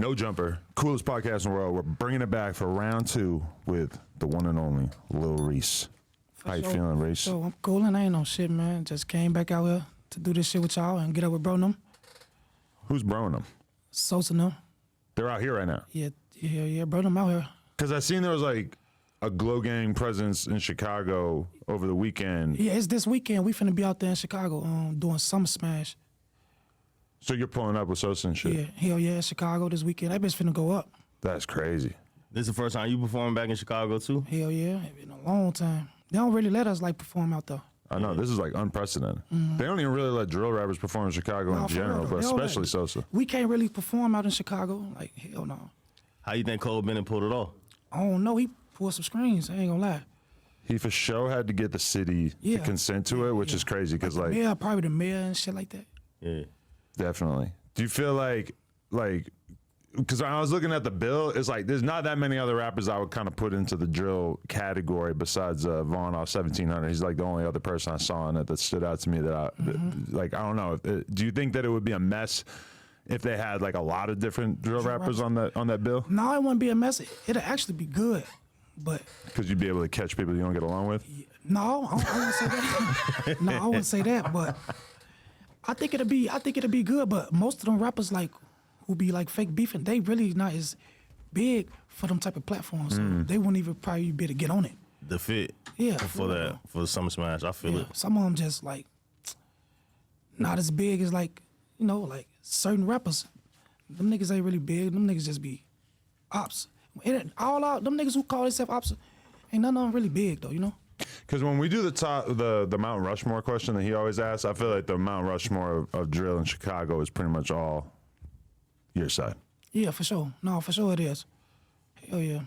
No Jumper, coolest podcast in the world. We're bringing it back for round 2 with the one and only Lil Reese. How you feeling, Reese? So I'm cool and I ain't no shit, man. Just came back out here to do this shit with y'all and get up with bro them. Who's broing them? Sosa them. They're out here right now. Yeah, bro them out here. Because I seen there was like a Glow Gang presence in Chicago over the weekend. Yeah, it's this weekend. We finna be out there in Chicago doing Summer Smash. So you're pulling up with Sosa and shit? Yeah, hell yeah, Chicago this weekend. That bitch finna go up. That's crazy. This is the first time you performing back in Chicago too? Hell yeah, it's been a long time. They don't really let us like perform out there. I know, this is like unprecedented. They don't even really let drill rappers perform in Chicago in general, but especially Sosa. We can't really perform out in Chicago. Like, hell no. How you think Cole Bennett pulled it off? I don't know. He pulled some screens. I ain't gonna lie. He for sure had to get the city to consent to it, which is crazy because like yeah, probably the mayor and shit like that. Yeah. Definitely. Do you feel like, because when I was looking at the bill, it's like there's not that many other rappers I would kind of put into the drill category besides Vaughn off 1700. He's like the only other person I saw in it that stood out to me that I don't know. Do you think that it would be a mess if they had like a lot of different drill rappers on that bill? No, it wouldn't be a mess. It'll actually be good, but because you'd be able to catch people you don't get along with. No, I wouldn't say that. No, I wouldn't say that, but. I think it'll be good, but most of them rappers like who be like fake beefing, they really not as big for them type of platforms. So they wouldn't even probably be able to get on it. The fit. Yeah. For the Summer Smash, I feel it. Some of them just like not as big as like, you know, like certain rappers. Them niggas ain't really big. Them niggas just be ops. All out, them niggas who call themselves ops, ain't none of them really big though, you know? Because when we do the Mount Rushmore question that he always asks, I feel like the Mount Rushmore of drill in Chicago is pretty much all your side. Yeah, for sure. No, for sure it is. Hell yeah.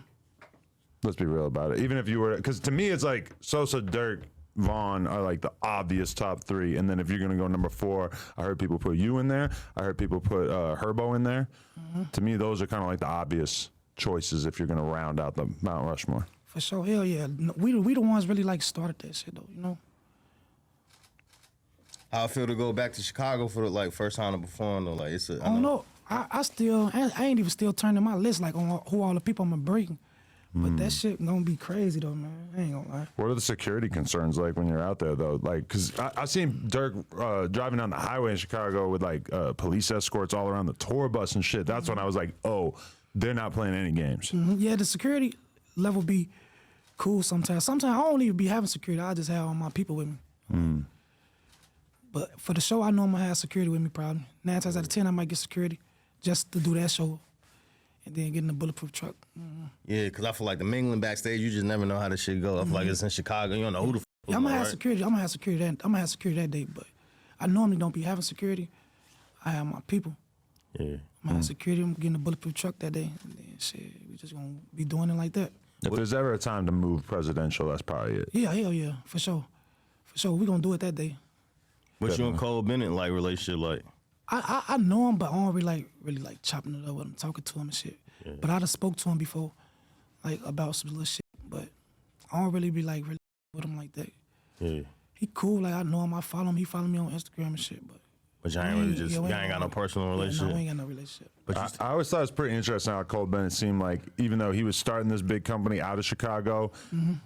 Let's be real about it. Even if you were, because to me it's like Sosa, Durk, Vaughn are like the obvious top 3, and then if you're gonna go number 4, I heard people put you in there. I heard people put Herbo in there. To me, those are kind of like the obvious choices if you're gonna round out the Mount Rushmore. For sure, hell yeah. We the ones really like started that shit though, you know. How I feel to go back to Chicago for the like first time to perform though, like it's. I don't know. I ain't even still turning my list like on who all the people I'm gonna bring, but that shit gonna be crazy though, man. I ain't gonna lie. What are the security concerns like when you're out there though? Like, cause I seen Durk driving down the highway in Chicago with like police escorts all around the tour bus and shit. That's when I was like, oh, they're not playing any games. Yeah, the security level be cool sometimes. Sometimes I don't even be having security. I just have all my people with me. But for the show, I know I'm gonna have security with me probably. 9 times out of 10, I might get security just to do that show and then get in the bulletproof truck. Yeah, because I feel like the mingling backstage, you just never know how this shit go. I feel like it's in Chicago. You don't know who the I'm gonna have security. I'm gonna have security that day, but I normally don't be having security. I have my people. Yeah. I'm gonna have security. I'm getting the bulletproof truck that day. And then shit, we just gonna be doing it like that. If there's ever a time to move presidential, that's probably it. Yeah, hell yeah, for sure. For sure, we gonna do it that day. What's you and Cole Bennett like relationship like? I know him, but I don't really like chopping it up with him, talking to him and shit. Yeah. But I done spoke to him before, like about some little shit. But I don't really be like really with him like that. Yeah. He cool, like I know him, I follow him. He follow me on Instagram and shit. But y'all ain't really just y'all ain't got no personal relationship. No, we ain't got no relationship. But I always thought it was pretty interesting how Cole Bennett seemed like, even though he was starting this big company out of Chicago,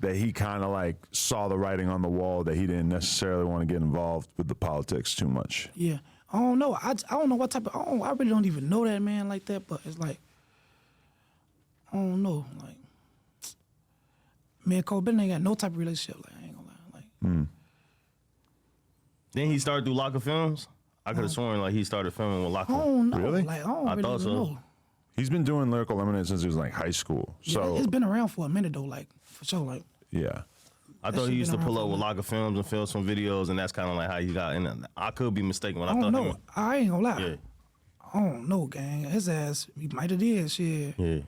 that he kind of like saw the writing on the wall that he didn't necessarily want to get involved with the politics too much. Yeah, I don't know. I don't know what type of. I really don't even know that man like that. But it's like, I don't know. Like, me and Cole Bennett ain't got no type of relationship. Like, I ain't gonna lie. Like, Then he started through Locker Films. I could have sworn like he started filming with Locker. I don't know. Really? Like, I thought so. Know. He's been doing Lyrical Lemonade since he was like high school. So it's been around for a minute though, like for sure. Like, yeah. I thought he used to pull up with Locker Films and film some videos, and that's kind of like how he got in. I could be mistaken when I thought. No, I ain't gonna lie. Yeah. I don't know, gang. His ass, he might have did shit. Yeah.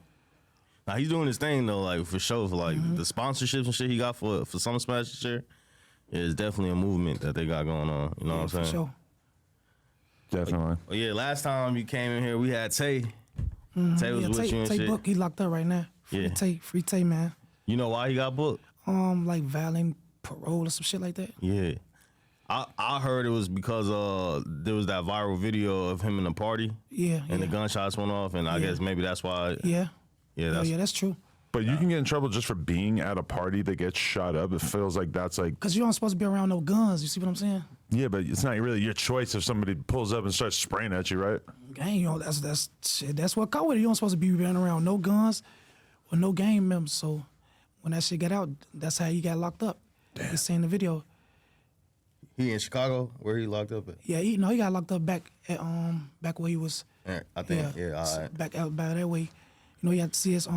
Now he's doing his thing though, like for sure. For like the sponsorships and shit he got for Summer Smash this year, is definitely a movement that they got going on. You know what I'm saying? For sure. Definitely. Well, yeah, last time you came in here, we had Tay. Tay was with you and Tay shit. booked, he locked up right now. Free Tay, man. You know why he got booked? Like violating parole or some shit like that. Yeah. I heard it was because there was that viral video of him in a party. Yeah. And the gunshots went off, and I guess maybe that's why. Yeah. Yeah, that's true. But you can get in trouble just for being at a party that gets shot up. It feels like that's like... Because you aren't supposed to be around no guns. You see what I'm saying? Yeah, but it's not really your choice if somebody pulls up and starts spraying at you, right? Gang, you know, that's what come with it. You don't supposed to be running around no guns or no gang members. So when that shit got out, that's how he got locked up. You seen the video. He in Chicago? Where he locked up at? Yeah, he got locked up back where he was. I think, all right. Back that way. You know, he had to see his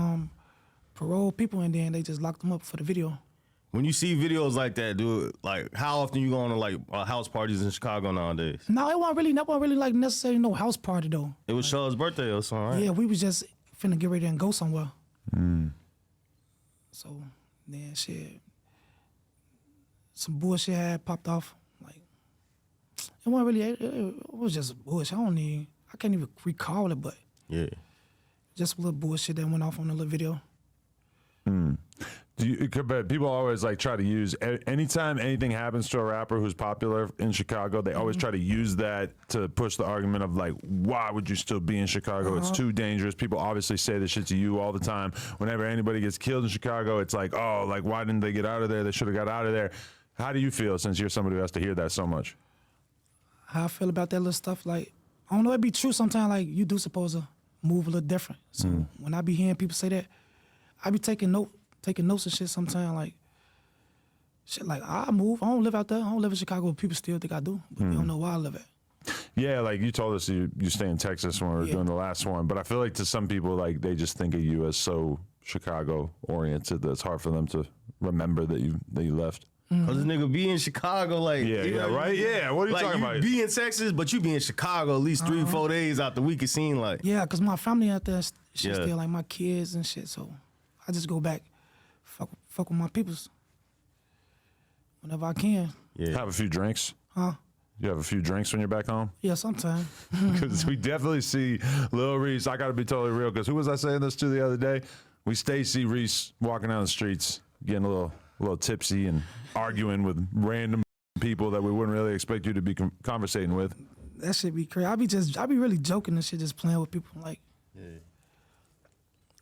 parole people, and then they just locked him up for the video. When you see videos like that, dude, like how often you going to like house parties in Chicago nowadays? No, it wasn't really like necessarily no house party though. It was Shaw's birthday or something, right? Yeah, we was just finna get ready and go somewhere. So then shit, some bullshit had popped off. Like it wasn't really. It was just bullshit. I can't even recall it, but yeah, just a little bullshit that went off on the little video. But people always like try to use anytime anything happens to a rapper who's popular in Chicago, they always try to use that to push the argument of like, why would you still be in Chicago? It's too dangerous. People obviously say this shit to you all the time. Whenever anybody gets killed in Chicago, it's like, oh, like why didn't they get out of there? They should have got out of there. How do you feel since you're somebody who has to hear that so much? How I feel about that little stuff, like I don't know, it be true sometimes. Like you do supposed to move a little different. So when I be hearing people say that, I be taking notes and shit sometimes, like shit like I move. I don't live out there. I don't live in Chicago, but people still think I do. But they don't know where I live at. Yeah, like you told us you stay in Texas when we were doing the last one, but I feel like to some people, like they just think of you as so Chicago oriented that it's hard for them to remember that you left. Cause this nigga be in Chicago, like right? Yeah, what are you talking about? Be in Texas, but you be in Chicago at least 3-4 days out the week. It seemed like cause my family out there, shit still like my kids and shit. So I just go back, fuck with my peoples whenever I can. Yeah, have a few drinks. Huh? You have a few drinks when you're back home? Yeah, sometimes. Because we definitely see Lil Reese. I got to be totally real. Because who was I saying this to the other day? We see Reese walking down the streets, getting a little tipsy and arguing with random people that we wouldn't really expect you to be conversating with. That shit be crazy. I be really joking and shit, just playing with people. Like,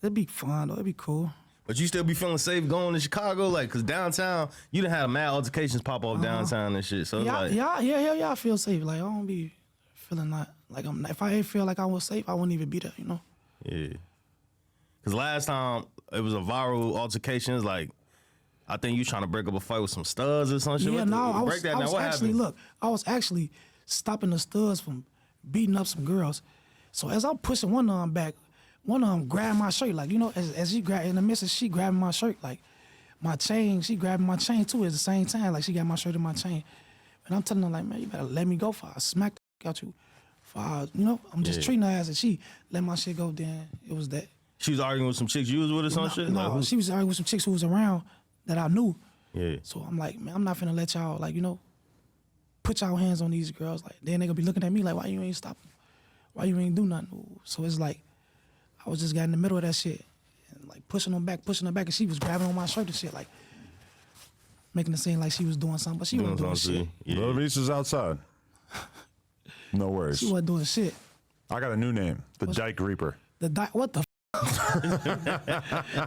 it'd be fun though. It'd be cool. But you still be feeling safe going to Chicago, like, cause downtown you done had mad altercations pop off downtown and shit. So I feel safe. Like I don't be feeling like I'm. If I ain't feel like I was safe, I wouldn't even be there. You know. Yeah. Cause last time it was a viral altercation. It's like, I think you trying to break up a fight with some studs or some shit. Yeah, I was actually stopping the studs from beating up some girls. So as I'm pushing one arm back, one arm grabbed my shirt, like, you know, as she grabbed, in the midst of she grabbing my shirt, like, my chain, she grabbing my chain too at the same time, like she got my shirt and my chain. And I'm telling her, like, man, you better let me go for I smack the out you. You know, I'm just treating her as if she let my shit go, then it was that. She was arguing with some chicks you was with or some shit? No, like, she was arguing with some chicks who was around that I knew. Yeah. So I'm like, man, I'm not finna let y'all, like, you know, put y'all hands on these girls. Like, then they gonna be looking at me like, why you ain't stopping? Why you ain't do nothing? So it's like, I was just got in the middle of that shit. And like pushing her back, and she was grabbing on my shirt and shit, like, making it seem like she was doing something, but she wasn't doing shit. Yeah. Lil Reese is outside. No worries. She wasn't doing shit. I got a new name, the Dyke Reaper. What the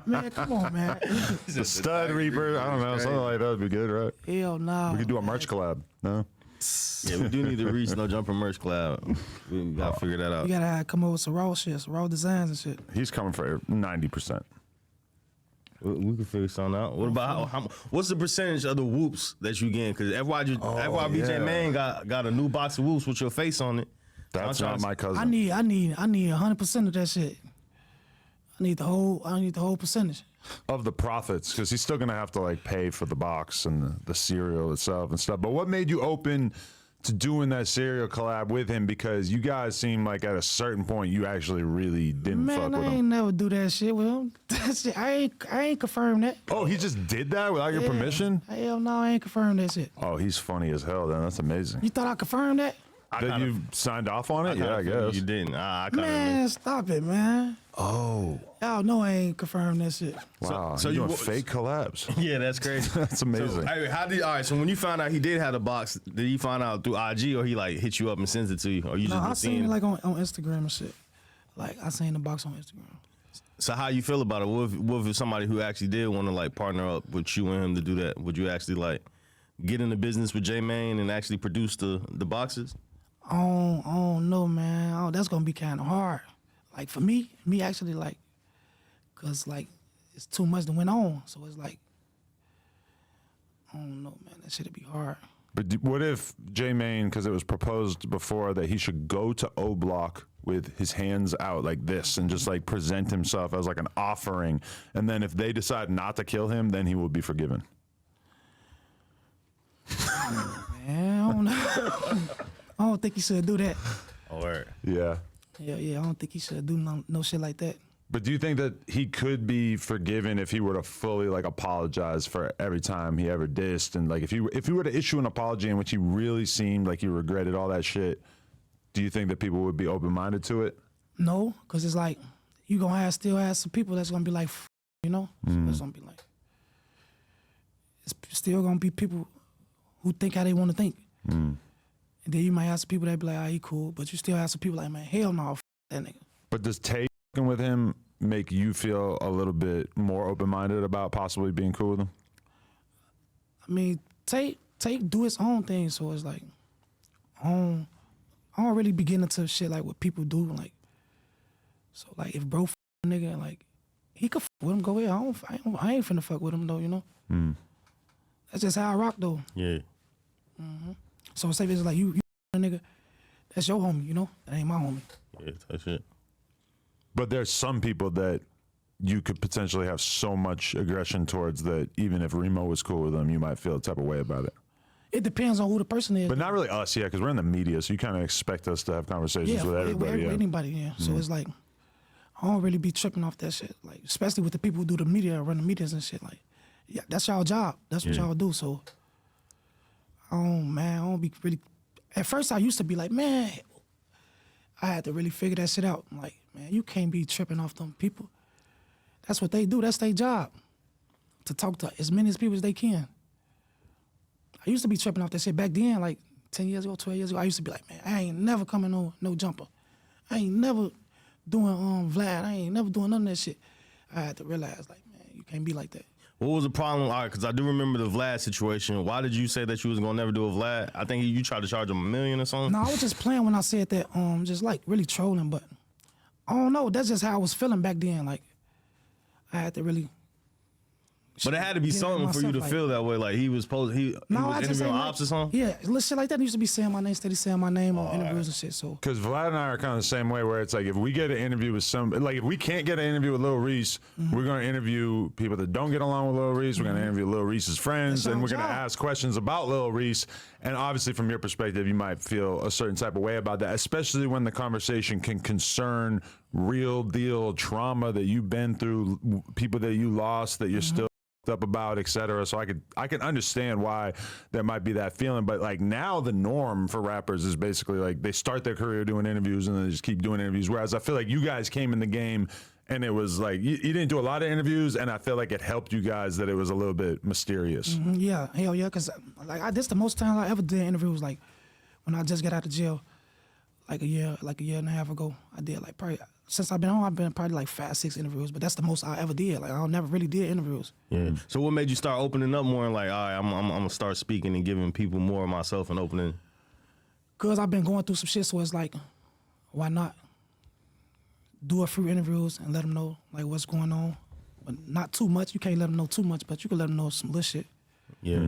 man, come on, man. The Stud Reaper. I don't know. Something like that would be good, right? Hell no. We could do a merch collab. No? Yeah, we do need to reach No Jumper merch collab. We gotta figure that out. You gotta come up with some raw shit, some raw designs and shit. He's coming for 90%. We can figure something out. What about what's the percentage of the whoops that you getting? Because FYBJ Man got a new box of whoops with your face on it. That's not my cousin. I need 100% of that shit. I need the whole percentage of the profits, because he's still gonna have to like pay for the box and the cereal itself and stuff. But what made you open to doing that cereal collab with him? Because you guys seem like at a certain point you actually really didn't fuck with him. Man, I ain't never do that shit with him. That shit, I ain't confirmed that. Oh, he just did that without your permission? Hell no, I ain't confirmed that shit. Oh, he's funny as hell then. That's amazing. You thought I confirmed that? That you signed off on it? Yeah, I guess. You didn't. I kinda Man, stop it, man. Oh, Y'all know I ain't confirmed that shit. wow. so you you doing wa- fake collabs. Yeah, that's crazy. That's amazing. So, hey, all right, so when you found out he did have the box, did he find out through IG or he like hit you up and sends it to you? Or you No, just I been seen seeing it like on Instagram and shit. Like I seen the box on Instagram. So how you feel about it? What if somebody who actually did want to like partner up with you and him to do that? Would you actually like get in the business with J-Mane and actually produce the boxes? I don't know, man. Oh, that's gonna be kind of hard. Like for me actually, like, cause like it's too much that went on. So it's like, I don't know, man. That shit'd be hard. But what if J-Mane, because it was proposed before that he should go to O Block with his hands out like this and just like present himself as like an offering, and then if they decide not to kill him, then he will be forgiven. Man, I don't know. I don't think he should do that. Oh, word. Yeah. Yeah. I don't think he should do no shit like that. But do you think that he could be forgiven if he were to fully like apologize for every time he ever dissed, and like if he were to issue an apology in which he really seemed like he regretted all that shit? Do you think that people would be open-minded to it? No, cause it's like you gonna still have some people that's gonna be like, you know, so it's gonna be like, it's still gonna be people who think how they want to think. And then you might have some people that be like, he cool, but you still have some people like, man, hell no, that nigga. But does Tay fucking with him make you feel a little bit more open-minded about possibly being cool with him? I mean, Tate do his own thing, so it's like, I don't really be getting into shit like what people do, like, so like if bro a nigga, like, he could with him, go ahead. I ain't finna fuck with him though, you know? That's just how I rock though. Yeah. So say it's like you a nigga, that's your homie, you know? That ain't my homie. Yeah, that shit. But there's some people that you could potentially have so much aggression towards that even if Remo was cool with them, you might feel a type of way about it. It depends on who the person is. But not really us, yeah, because we're in the media, so you kind of expect us to have conversations with everybody. With anybody, yeah. So it's like, I don't really be tripping off that shit. Like, especially with the people who do the media, run the medias and shit. Like, yeah, that's y'all job. That's what y'all do. So, I don't be really. At first, I used to be like, man, I had to really figure that shit out. I'm like, man, you can't be tripping off them people. That's what they do. That's their job. To talk to as many people as they can. I used to be tripping off that shit back then, like 10 years ago, 12 years ago. I used to be like, man, I ain't never coming no jumper. I ain't never doing Vlad. I ain't never doing none of that shit. I had to realize, like, man, you can't be like that. What was the problem? All right, because I do remember the Vlad situation. Why did you say that you was gonna never do a Vlad? I think you tried to charge him $1 million or something. No, I was just playing when I said that, just like really trolling, but I don't know. That's just how I was feeling back then. Like, I had to really. But it had to be something for you to feel that way. Like he was interviewing ops or something? Yeah, little shit like that. He used to be saying my name, steady saying my name on interviews and shit. So Because Vlad and I are kind of the same way, where it's like if we get an interview with like if we can't get an interview with Lil Reese, we're going to interview people that don't get along with Lil Reese. We're going to interview Lil Reese's friends, That's and our we're going to job. ask questions about Lil Reese. And obviously, from your perspective, you might feel a certain type of way about that, especially when the conversation can concern real deal trauma that you've been through, people that you lost that you're still up about, etc. So I can understand why there might be that feeling, but like now the norm for rappers is basically like they start their career doing interviews and then they just keep doing interviews. Whereas I feel like you guys came in the game and it was like you didn't do a lot of interviews, and I feel like it helped you guys that it was a little bit mysterious. yeah, hell yeah, because like this the most time I ever did interviews. Like when I just got out of jail, like a year and a half ago, I did like probably since I've been on, I've been probably like 5, 6 interviews, but that's the most I ever did. Like I never really did interviews. Yeah. So what made you start opening up more and like, all right, I'm gonna start speaking and giving people more of myself and opening? Cause I've been going through some shit, so it's like, why not do a few interviews and let them know like what's going on, but not too much. You can't let them know too much, but you can let them know some little shit. Yeah.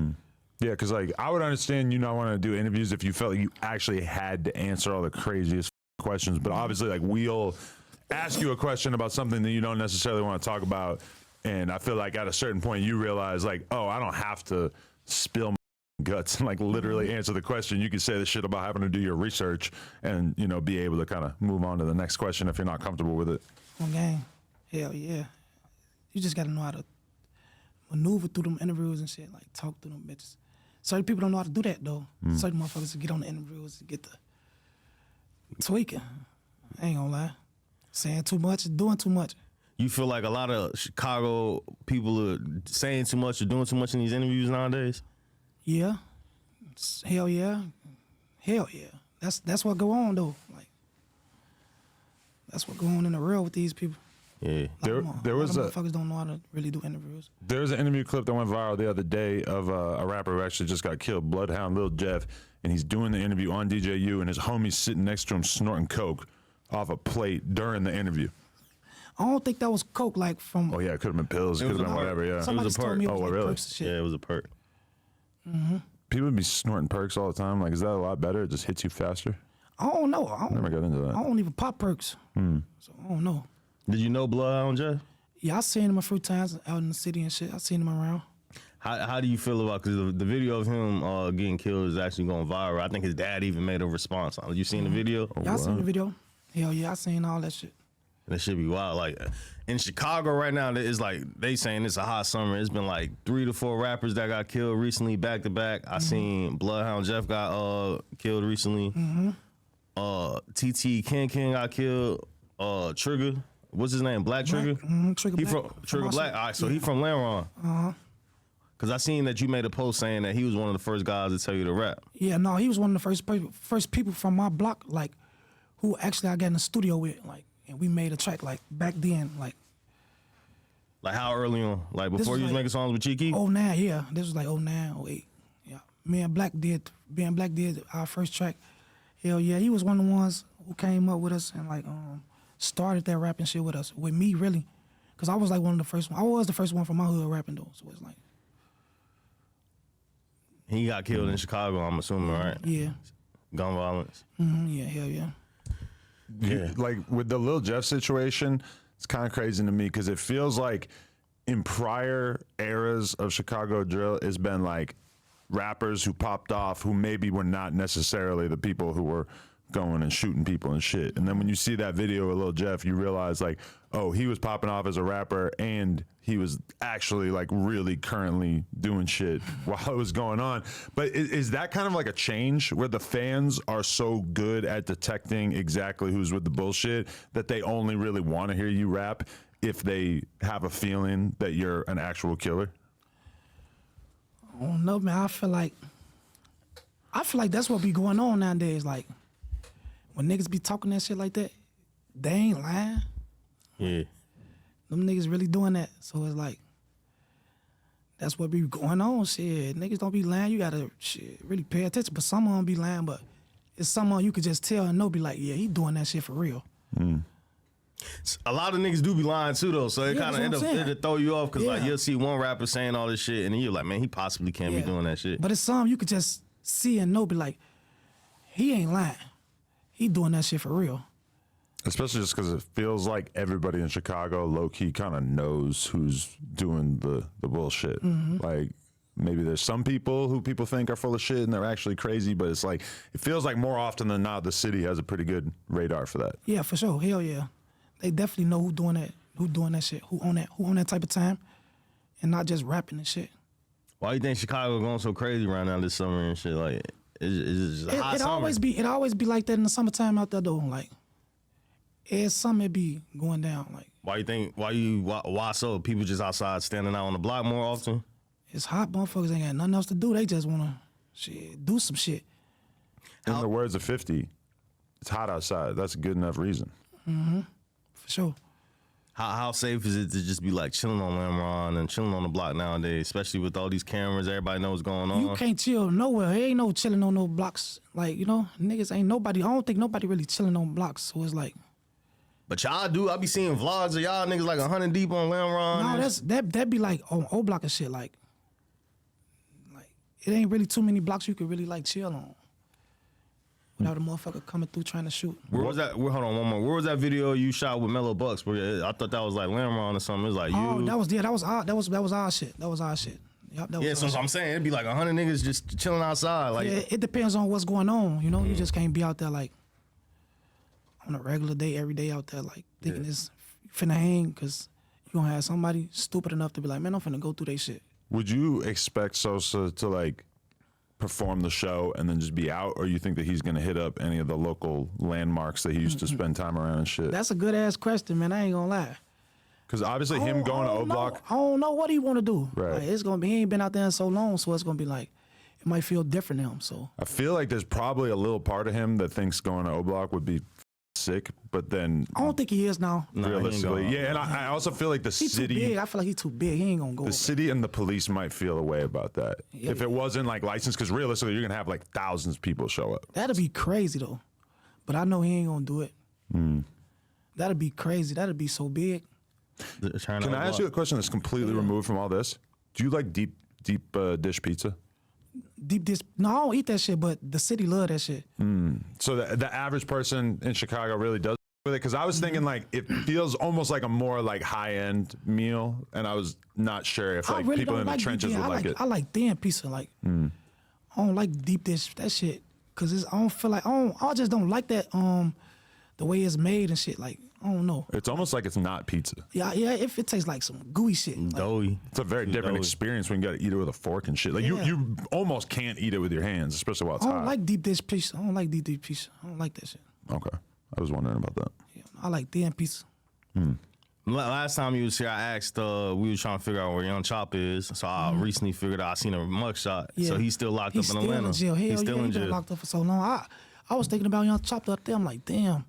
Yeah, because like I would understand you not want to do interviews if you felt like you actually had to answer all the craziest questions, but obviously like we'll ask you a question about something that you don't necessarily want to talk about, and I feel like at a certain point you realize like, oh, I don't have to spill my guts and like literally answer the question. You can say the shit about having to do your research and be able to kind of move on to the next question if you're not comfortable with it. On game, hell yeah. You just gotta know how to maneuver through them interviews and shit, like talk to them bitches. Certain people don't know how to do that though. Certain motherfuckers get on the interviews and get the Tweaking. I ain't gonna lie. Saying too much, doing too much. You feel like a lot of Chicago people are saying too much or doing too much in these interviews nowadays? Yeah. Hell yeah. Hell yeah. That's what go on though. Like that's what go on in the real with these people. Yeah. There was a motherfuckers don't know how to really do interviews. There was an interview clip that went viral the other day of a rapper who actually just got killed, Bloodhound Lil Jeff, and he's doing the interview on DJU, and his homie's sitting next to him snorting coke off a plate during the interview. I don't think that was coke, like from. Oh yeah, it could have been pills, it could have been whatever. Yeah, Somebody told me it was Oh, like really? perks and shit. Yeah, it was a perk. People be snorting perks all the time. Like, is that a lot better? It just hits you faster. I don't know. I Never got into I that. don't even pop perks. So I don't know. Did you know Bloodhound Jeff? Yeah, I seen him a few times out in the city and shit. I seen him around. How do you feel about, because the video of him getting killed is actually going viral. I think his dad even made a response. You seen the video? Yeah, I seen the video. Hell yeah, I seen all that shit. That should be wild. Like in Chicago right now, it's like they saying it's a hot summer. It's been like 3 to 4 rappers that got killed recently, back to back. I seen Bloodhound Jeff got killed recently. TT King got killed. Trigger, what's his name? Black Trigger. Trigger He Black. from Trigger Black. All right, so he from Laron. Cause I seen that you made a post saying that he was one of the first guys to tell you to rap. Yeah, no, he was one of the first people from my block, like, who actually I got in the studio with, like, and we made a track, like, back then, like. Like how early on? Like This before was you was like making songs with Cheeky? 09, yeah. This was like 09, 08. Yeah. Me and Black did our first track. Hell yeah, he was one of the ones who came up with us and, like, started that rapping shit with us, with me, really. Cause I was like one of the first ones. I was the first one from my hood rapping though, so it's like. He got killed in Chicago, I'm assuming, right? Yeah. Gun violence. Yeah, hell yeah. Yeah. Like with the Lil Jeff situation, it's kind of crazy to me because it feels like in prior eras of Chicago drill, it's been like rappers who popped off who maybe were not necessarily the people who were going and shooting people and shit. And then when you see that video of Lil Jeff, you realize like, oh, he was popping off as a rapper and he was actually like really currently doing shit while it was going on. But is that kind of like a change where the fans are so good at detecting exactly who's with the bullshit that they only really want to hear you rap if they have a feeling that you're an actual killer? I don't know, man. I feel like that's what be going on nowadays. Like, when niggas be talking that shit like that, they ain't lying. Yeah. Them niggas really doing that. So it's like, that's what be going on. Shit, niggas don't be lying. You gotta really pay attention. But some of them be lying, but it's someone you could just tell and know, be like, yeah, he doing that shit for real. A lot of niggas do be lying too though, so it Yeah, kind of that's what I'm saying. it'll throw you off because like Yeah. you'll see one rapper saying all this shit and then you're like, man, he possibly can't be Yeah. doing that shit. But it's some you could just see and know, be like, he ain't lying. He doing that shit for real. Especially just because it feels like everybody in Chicago low-key kind of knows who's doing the bullshit. Like, maybe there's some people who people think are full of shit and they're actually crazy, but it's like, it feels like more often than not, the city has a pretty good radar for that. Yeah, for sure. Hell yeah. They definitely know who doing that shit, who on that type of time, and not just rapping and shit. Why you think Chicago going so crazy right now this summer and shit? Like, it's just a hot It summer. always be like that in the summertime out there though. Like, it's summer it be going down. Like, Why so? People just outside standing out on the block more often? it's hot. Motherfuckers ain't got nothing else to do. They just wanna do some shit. In the words of 50, it's hot outside. That's a good enough reason. For sure. How safe is it to just be like chilling on Lamron and chilling on the block nowadays, especially with all these cameras, everybody knows what's going on? You can't chill nowhere. There ain't no chilling on no blocks. Like, you know, niggas ain't nobody. I don't think nobody really chilling on blocks. So it's like, But y'all do. I be seeing vlogs of y'all niggas like 100 deep on Lamron. no, that be like on O Block and shit. Like it ain't really too many blocks you could really like chill on without a motherfucker coming through trying to shoot. Where was that? Hold on one more. Where was that video you shot with Mellow Bucks? Where I thought that was like Lamron or something. It was like you. Oh, that was our shit. That was our shit. Yep, that was Yeah, our so shit. I'm saying it'd be like 100 niggas just chilling outside. Like, Yeah, it depends on what's going on. You know, you just can't be out there like on a regular day, every day out there like thinking it's finna hang because you gonna have somebody stupid enough to be like, man, I'm finna go through they shit. Would you expect Sosa to like perform the show and then just be out, or you think that he's gonna hit up any of the local landmarks that he used to spend time around and shit? That's a good ass question, man. I ain't gonna lie. Because obviously him going to O Block. I don't know what he want to do. Right. Like, it's gonna be. He ain't been out there in so long, so it's gonna be like it might feel different to him. So I feel like there's probably a little part of him that thinks going to O Block would be sick, but then I don't think he is now. realistically, yeah. And I also feel like the He's too city, big. I feel like he's too big. He ain't gonna go. the city and the police might feel a way about that Yeah, if it wasn't like licensed. Because realistically, you're gonna have like thousands of people show up. That'd be crazy though. But I know he ain't gonna do it. That'd be crazy. That'd be so big. Can I ask you a question that's completely removed from all this? Do you like deep dish pizza? Deep dish. No, I don't eat that shit, but the city love that shit. So the average person in Chicago really does with it? Because I was thinking like it feels almost like a more like high end meal, and I was not sure if like I really people don't in the like trenches deep would dish. like it. I like thin pizza. Like I don't like deep dish. That shit. Cause I don't feel like I just don't like that the way it's made and shit. Like I don't know. It's almost like it's not pizza. Yeah. If it tastes like some gooey shit. Like, Doughy. It's a very different experience when you got to eat it with a fork and shit. Like you almost can't eat it with your hands, especially while it's I hot. don't like deep dish pizza. I don't like deep dish pizza. I don't like that shit. Okay, I was wondering about that. Yeah, I like thin pizza. Last time you was here, I asked, we was trying to figure out where Young Chop is. So I recently figured out I seen a mugshot. Yeah. So he's still locked up in still Atlanta. In jail. Hell He's still yeah, in he been jail. locked up for so long. I was thinking about Young Chop up there. I'm like, damn,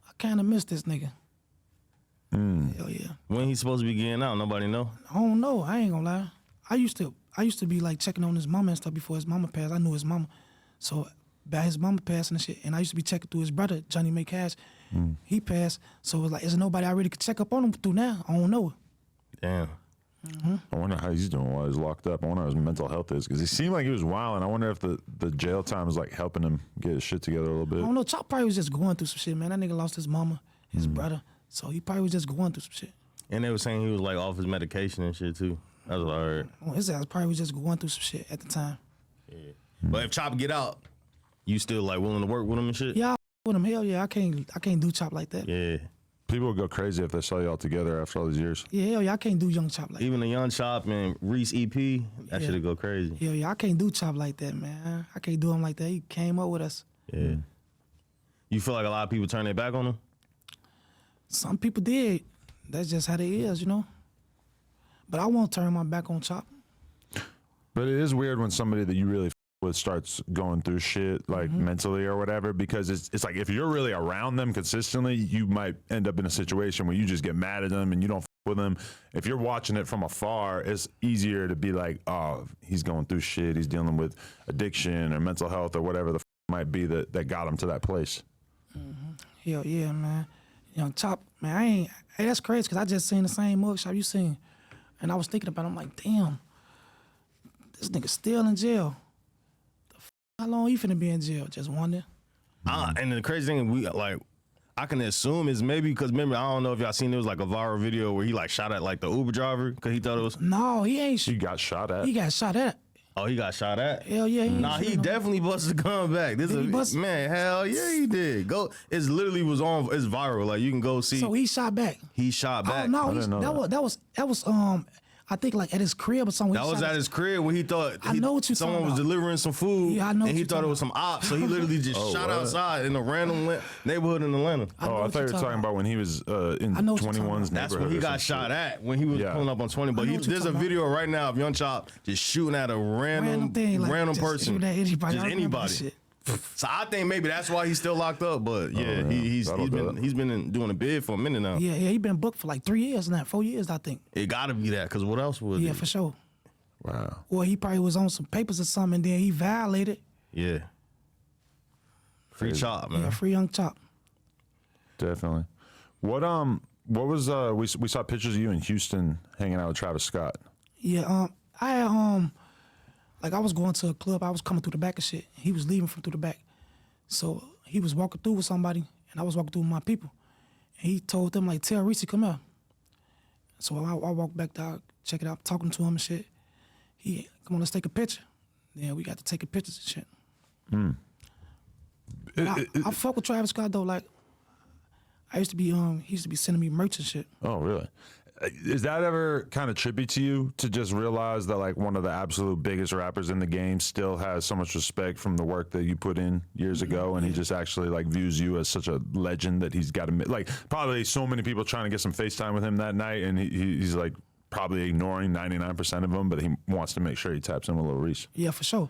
I kind of miss this nigga. Hell yeah. When he's supposed to be getting out, nobody know. I don't know. I ain't gonna lie. I used to be like checking on his mama and stuff before his mama passed. I knew his mama, so by his mama passing and shit, and I used to be checking through his brother Johnny May Cash. He passed, so it was like, is there nobody I really could check up on him through now? I don't know. Damn. I wonder how he's doing while he's locked up. I wonder how his mental health is because he seemed like he was wilding. I wonder if the jail time is like helping him get his shit together a little bit. I don't know. Chop probably was just going through some shit, man. That nigga lost his mama, his brother, so he probably was just going through some shit. And they were saying he was like off his medication and shit too. That's what I heard. Well, his ass probably was just going through some shit at the time. But if Chop get out, you still like willing to work with him and shit? Yeah, I with him. Hell yeah, I can't do Chop like that. Yeah. People would go crazy if they saw y'all together after all these years. Yeah, hell yeah, I can't do Young Chop like that. Even the Young Chop and Reese EP, that shit'd go crazy. Hell yeah, I can't do Chop like that, man. I can't do him like that. He came up with us. Yeah. You feel like a lot of people turn their back on him? Some people did. That's just how they is, you know. But I won't turn my back on Chop. But it is weird when somebody that you really with starts going through shit like mentally or whatever, because it's like if you're really around them consistently, you might end up in a situation where you just get mad at them and you don't with them. If you're watching it from afar, it's easier to be like, oh, he's going through shit, he's dealing with addiction or mental health or whatever the might be that got him to that place. Hell yeah, man. Young Chop, man, hey, that's crazy because I just seen the same mugshot you seen. And I was thinking about it, I'm like, damn, this nigga still in jail. How long he finna be in jail? Just wonder. And the crazy thing, I can assume is maybe because remember, I don't know if y'all seen, there was like a viral video where he like shot at like the Uber driver because he thought it was. No, he ain't. He got shot at. He got shot at. Oh, he got shot at? Hell yeah. He definitely busted the gun back. This Did he bust? man, hell yeah, he did. Go, it's literally was on. It's viral. Like you can go see. So he shot back. He shot back. Oh no, didn't know that was I think like at his crib or something. That was at his crib where he thought I know what you're someone talking was about. delivering some food. Yeah, I know and what he you're thought it talking was some ops, so he literally just shot what? outside in a random neighborhood in Atlanta. I know I what thought you you're were talking about when he was in I know what you're talking 21's about. That's when neighborhood he or got some shot shit. at when he was Yeah. pulling up on 20. But I know what you're there's a talking video right now of Young Chop just shooting at a random thing, like, random just person, shoot at anybody. just I remember that anybody. shit. So I think maybe that's why he's still locked up. But yeah, yeah. he's That'll do it. been doing a bid for a minute now. Yeah, he been booked for like 3 years now, 4 years I think. It got to be that because what else would? Yeah, it? for sure. Wow. Or he probably was on some papers or something, and then he violated. Yeah. Free Crazy. Chop, man. Yeah, free Young Chop. Definitely. What was we saw pictures of you in Houston hanging out with Travis Scott. Yeah, I had like I was going to a club, I was coming through the back and shit. He was leaving from through the back. So he was walking through with somebody, and I was walking through with my people. And he told them, like, tell Reese, come here. So I walked back there, check it out, talking to him and shit. He, come on, let's take a picture. Then we got to take pictures and shit. I fuck with Travis Scott though. Like, I used to be, he used to be sending me merch and shit. Oh, really? Is that ever kind of trippy to you to just realize that like one of the absolute biggest rappers in the game still has so much respect from the work that you put in years ago, and he just actually like views you as such a legend that he's got to like probably so many people trying to get some FaceTime with him that night, and he's like probably ignoring 99% of them, but he wants to make sure he taps in with Lil Reese. Yeah, for sure.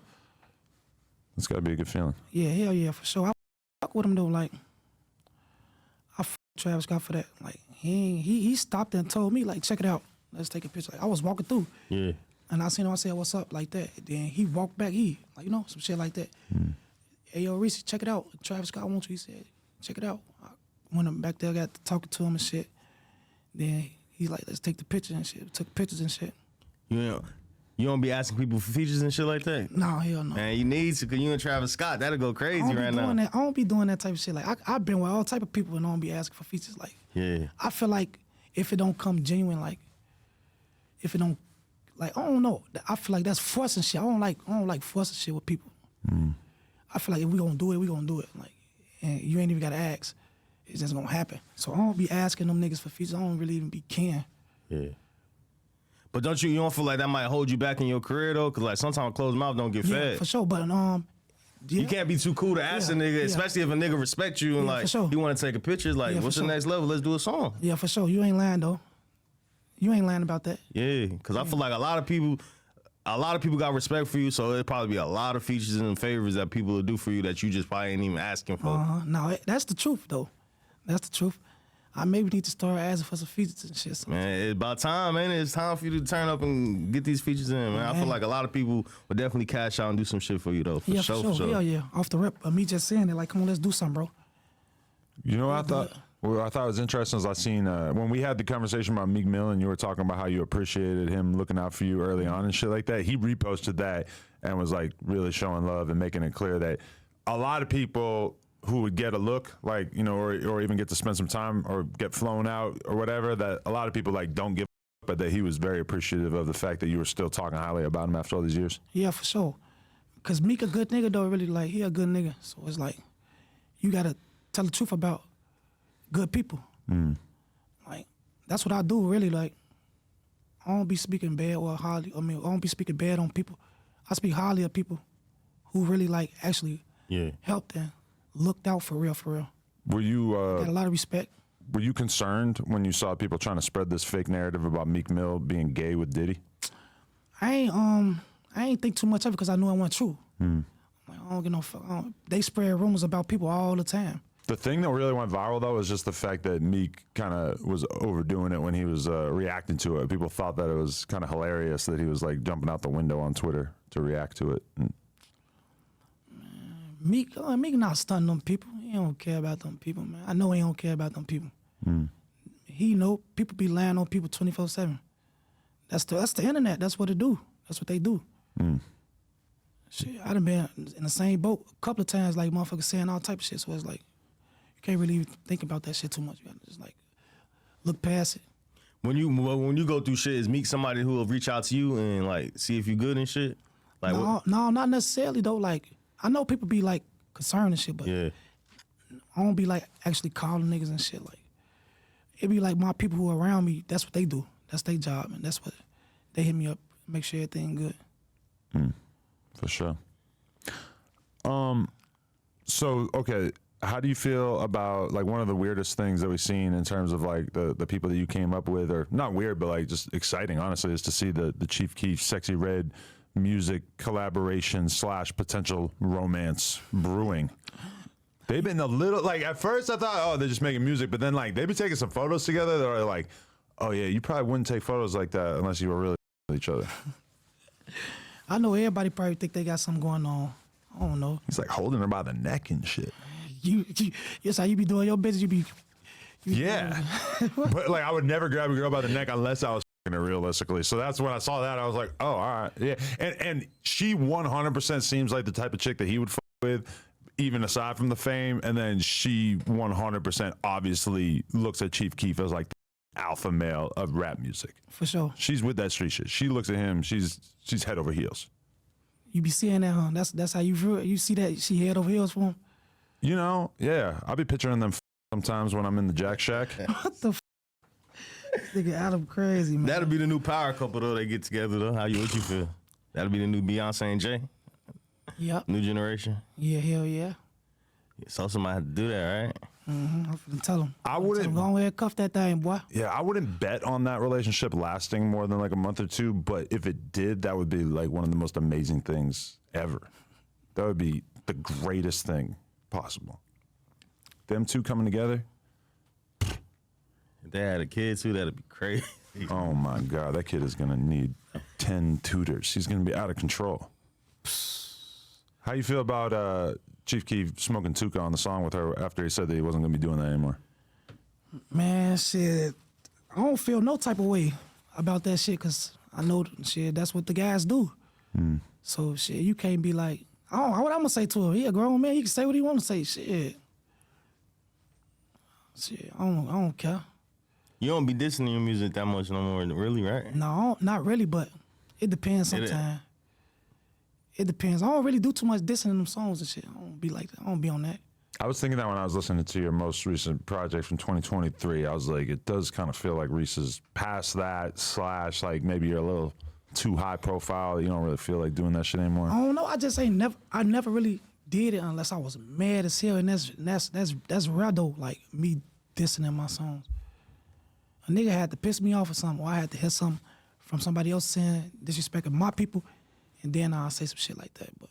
It's got to be a good feeling. Yeah, hell yeah, for sure. I fuck with him though, like I fuck with Travis Scott for that. Like he stopped and told me like, check it out, let's take a picture. Like I was walking through, Yeah. and I seen him. I said, what's up, like that. Then he walked back. He like some shit like that. Hey yo, Reese, check it out. Travis Scott wants you. He said, check it out. I went back there, got to talking to him and shit. Then he's like, let's take the pictures and shit. We took pictures and shit. You don't be asking people for features and shit like that? No, hell no. Man, you need to, because you and Travis Scott, that'll go crazy right now. I don't be doing that type of shit. Like, I've been with all type of people and I don't be asking for features. Like, Yeah. I feel like if it don't come genuine, like, if it don't, like, I don't know. I feel like that's forcing shit. I don't like forcing shit with people. I feel like if we gonna do it, we gonna do it. Like, and you ain't even gotta ask. It's just gonna happen. So I don't be asking them niggas for features. I don't really even be caring. Yeah. But you don't feel like that might hold you back in your career though? Cause like sometimes closed mouth don't get Yeah, fed. for sure. But yeah. You can't be too cool to ask a nigga, especially if a nigga respect you and Yeah, like for sure. you want to take a picture. Like, Yeah, what's for the sure. next level? Let's do a song. Yeah, for sure. You ain't lying though. You ain't lying about that. Yeah, because I feel like a lot of people got respect for you, so it'd probably be a lot of features and favors that people will do for you that you just probably ain't even asking for. No, that's the truth though. That's the truth. I maybe need to start asking for some features and shit. So. Man, it's about time, man. It's time for you to turn up and get these features in, man. I feel like a lot of people would definitely cash out and do some shit for you, though. For sure. Hell yeah. Off the rip. Me just saying it, like, come on, let's do something, bro. You know what I thought? Well, I thought it was interesting as I seen when we had the conversation about Meek Mill and you were talking about how you appreciated him looking out for you early on and shit like that. He reposted that and was like really showing love and making it clear that a lot of people who would get a look, like, you know, or even get to spend some time or get flown out or whatever, that a lot of people like don't give a, but that he was very appreciative of the fact that you were still talking highly about him after all these years. Yeah, for sure. Cause Meek a good nigga though, really, like, he a good nigga. So it's like, you gotta tell the truth about good people. Like, that's what I do, really. Like, I don't be speaking bad or highly. I don't be speaking bad on people. I speak highly of people who really like actually helped and looked out for real, for real. Were you Got a lot of respect. were you concerned when you saw people trying to spread this fake narrative about Meek Mill being gay with Diddy? I ain't think too much of it because I knew it wasn't true. Like, I don't get no fuck. They spread rumors about people all the time. The thing that really went viral though was just the fact that Meek kind of was overdoing it when he was reacting to it. People thought that it was kind of hilarious that he was like jumping out the window on Twitter to react to it. Meek not stunning them people. He don't care about them people, man. I know he don't care about them people. He know people be lying on people 24/7. That's the internet. That's what it do. That's what they do. Shit, I done been in the same boat a couple of times, like motherfuckers saying all type of shit. So it's like, you can't really think about that shit too much. You gotta just like look past it. When you go through shit, is Meek somebody who will reach out to you and like see if you good and shit? Like No, not necessarily though. Like, I know people be like concerned and shit, but yeah. I don't be like actually calling niggas and shit. Like, it be like my people who are around me, that's what they do. That's their job, and that's what they hit me up, make sure everything good. For sure. So, okay, how do you feel about, like, one of the weirdest things that we've seen in terms of, like, the people that you came up with, or not weird, but, like, just exciting, honestly, is to see the Chief Keef, Sexy Red music collaboration / potential romance brewing. They've been a little, like, at first I thought, oh, they're just making music, but then, like, they've been taking some photos together that are like, oh, yeah, you probably wouldn't take photos like that unless you were really with each other. I know everybody probably think they got something going on. I don't know. He's like holding her by the neck and shit. Yes, how you be doing your business. You be yeah. But like, I would never grab a girl by the neck unless I was f***ing her realistically. So that's when I saw that, I was like, oh, all right. Yeah. And she 100% seems like the type of chick that he would f*** with, even aside from the fame. And then she 100% obviously looks at Chief Keef as like the alpha male of rap music. For sure. She's with that street shit. She looks at him, she's head over heels. You be seeing that, huh? That's how you feel it. You see that she head over heels for him? You know, yeah. I'll be picturing them sometimes when I'm in the Jack Shack. What the Nigga Adam crazy, man. That'll be the new power couple though. They get together though. What you feel? That'll be the new Beyonce and Jay. Yep. New generation. Yeah, hell yeah. So might have to do that, right? I'm finna tell him. I wouldn't. Go ahead, cuff that thing, boy. Yeah, I wouldn't bet on that relationship lasting more than like a month or two. But if it did, that would be like one of the most amazing things ever. That would be the greatest thing possible. Them two coming together. If they had a kid too, that'd be crazy. Oh my God, that kid is gonna need 10 tutors. He's gonna be out of control. How you feel about Chief Keef smoking Tuka on the song with her after he said that he wasn't gonna be doing that anymore? Man, shit, I don't feel no type of way about that shit because I know shit. That's what the guys do. So shit, you can't be like, what I'm gonna say to him? He a grown man. He can say what he want to say. Shit, I don't care. You don't be dissing your music that much no more, really, right? No, not really, but it depends sometimes. It depends. I don't really do too much dissing in them songs and shit. I don't be like that. I don't be on that. I was thinking that when I was listening to your most recent project from 2023, I was like, it does kind of feel like Reese is past that / like maybe you're a little too high profile. You don't really feel like doing that shit anymore. I don't know. I never really did it unless I was mad as hell, and that's rare though. Like me dissing in my songs. A nigga had to piss me off or something, or I had to hear something from somebody else saying disrespecting my people, and then I'll say some shit like that. But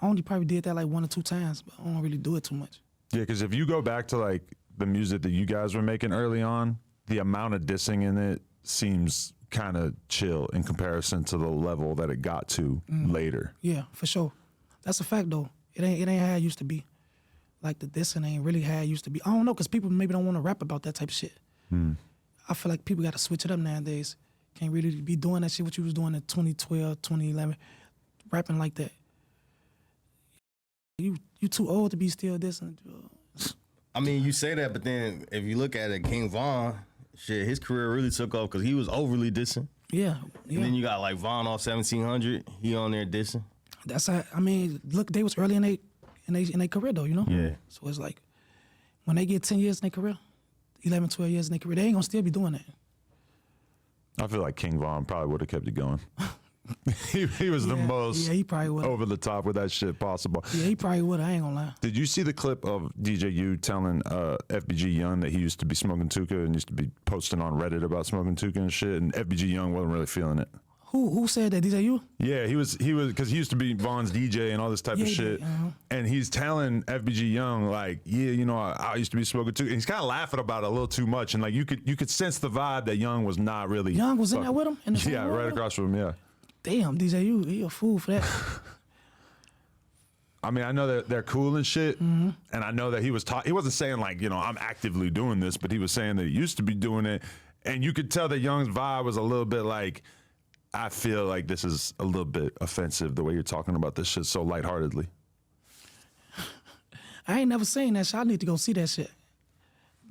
I only probably did that like 1 or 2 times, but I don't really do it too much. Yeah, because if you go back to like the music that you guys were making early on, the amount of dissing in it seems kind of chill in comparison to the level that it got to later. Yeah, for sure. That's a fact though. It ain't how it used to be. Like the dissing ain't really how it used to be. I don't know, because people maybe don't want to rap about that type of shit. I feel like people got to switch it up nowadays. Can't really be doing that shit what you was doing in 2012, 2011, rapping like that. You too old to be still dissing. I mean, you say that, but then if you look at it, King Von, shit, his career really took off because he was overly dissing. Yeah. And then you got like Von off 1700, he on there dissing. That's how, I mean, look, they was early in their career though, you know? Yeah. So it's like, when they get 10 years in their career, 11, 12 years in their career, they ain't gonna still be doing that. I feel like King Von probably would have kept it going. he was the most he probably would. over the top with that shit possible. Yeah, he probably would. I ain't gonna lie. Did you see the clip of DJ U telling FBG Young that he used to be smoking Tuka and used to be posting on Reddit about smoking Tuka and shit, and FBG Young wasn't really feeling it? Who said that? DJ U? Yeah, he was because he used to be Von's DJ and all this type of shit. And he's telling FBG Young like, yeah, you know, I used to be smoking Tuka. And he's kind of laughing about it a little too much, and like you could sense the vibe that Young was not really. Young was in there with him. In the same yeah, room right with him? across from him. Yeah. Damn, DJ U, he a fool for that. I mean, I know that they're cool and shit, and I know that he wasn't saying like, you know, I'm actively doing this, but he was saying that he used to be doing it, and you could tell that Young's vibe was a little bit like, I feel like this is a little bit offensive the way you're talking about this shit so lightheartedly. I ain't never seen that shit. I need to go see that shit.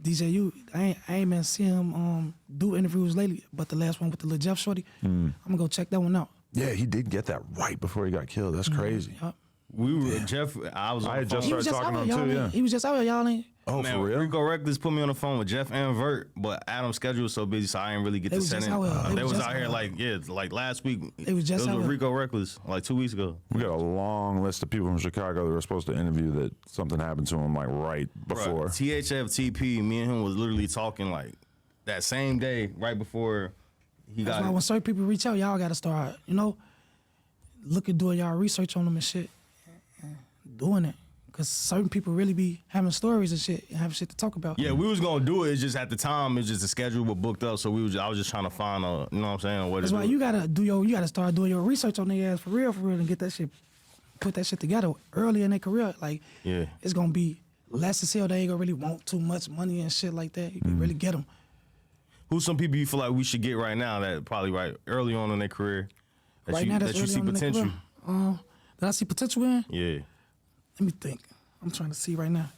DJ U, I ain't been seeing him do interviews lately, but the last one with the Lil Jeff shorty, I'm gonna go check that one out. Yeah, he did get that right before he got killed. That's crazy. Yep. We were Jeff. I had just He was started just talking out to here, him y'all too. ain't- Yeah. He was just out here, y'all ain't. Oh, Man, for real? Rico Reckless put me on the phone with Jeff and Vert, but Adam's schedule was so busy, so I didn't really get They to was send just in. out here. They was just out here out here. like last week. They was just it was out with here. Rico Reckless like 2 weeks ago. We got a long list of people from Chicago that were supposed to interview that something happened to him like right before. THFTP, me and him was literally talking like that same day, right before he That's got why when certain people reach out, y'all gotta start, you know, doing y'all research on them and shit, and doing it. Cause certain people really be having stories and shit and having shit to talk about. Yeah, we was gonna do it. It's just at the time, it's just the schedule was booked up, so I was just trying to find a, you know what I'm saying? What That's why you gotta start doing your research on their ass for real, and get that shit, put that shit together early in their career. Like, Yeah. it's gonna be less as hell. They ain't gonna really want too much money and shit like that. You can really get them. Who's some people you feel like we should get right now that probably right early on in their career that Right you, now, that that's you early see on in their potential? career. That I see potential in? Yeah. Let me think. I'm trying to see right now.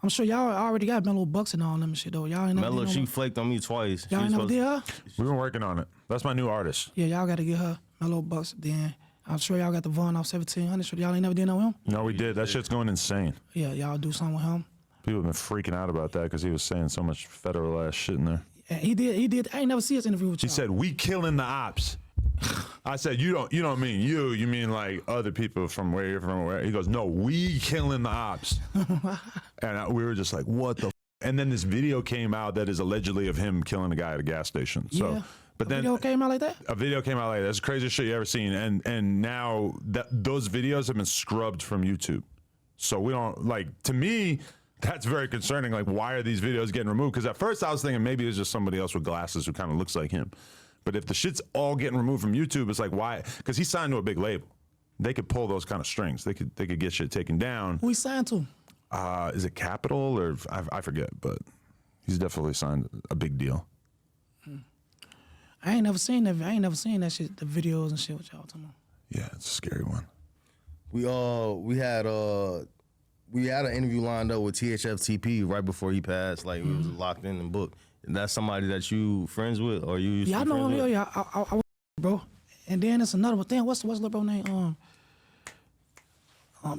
I'm sure y'all already got Mellow Bucks and all them and shit though. Y'all ain't never Mello, did she no, flaked on me twice. y'all ain't never did her? We've been working on it. That's my new artist. Yeah, y'all gotta get her Mellow Bucks. Then I'm sure y'all got the Von off 1700. So y'all ain't never did no with him? No, we did. That shit's going insane. Yeah, y'all do something with him. People have been freaking out about that because he was saying so much federal ass shit in there. And he did. I ain't never see his interview with He y'all. said, "We killing the ops." I said, "You don't mean you. You mean like other people from where you're from? Where?" He goes, "No, we killing the ops." And we were just like, "What the?" And then this video came out that is allegedly of him killing a guy at a gas station. So, Yeah. but then Video came out like that? a video came out like that. That's the craziest shit you ever seen. And now those videos have been scrubbed from YouTube. So we don't to me. That's very concerning. Like, why are these videos getting removed? Because at first I was thinking maybe it's just somebody else with glasses who kind of looks like him. But if the shit's all getting removed from YouTube, it's like, why? Because he signed to a big label. They could pull those kind of strings. They could get shit taken down. Who he signed to? Is it Capitol or I forget, but he's definitely signed a big deal. I ain't never seen that. I ain't never seen that shit, the videos and shit what y'all talking about. Yeah, it's a scary one. We had an interview lined up with THFTP right before he passed. Like, we was locked in and booked. And that's somebody that you friends with, or you used Yeah, to I be know friends him. with? Yeah, I was bro. And then it's another one. Damn, what's the little bro name?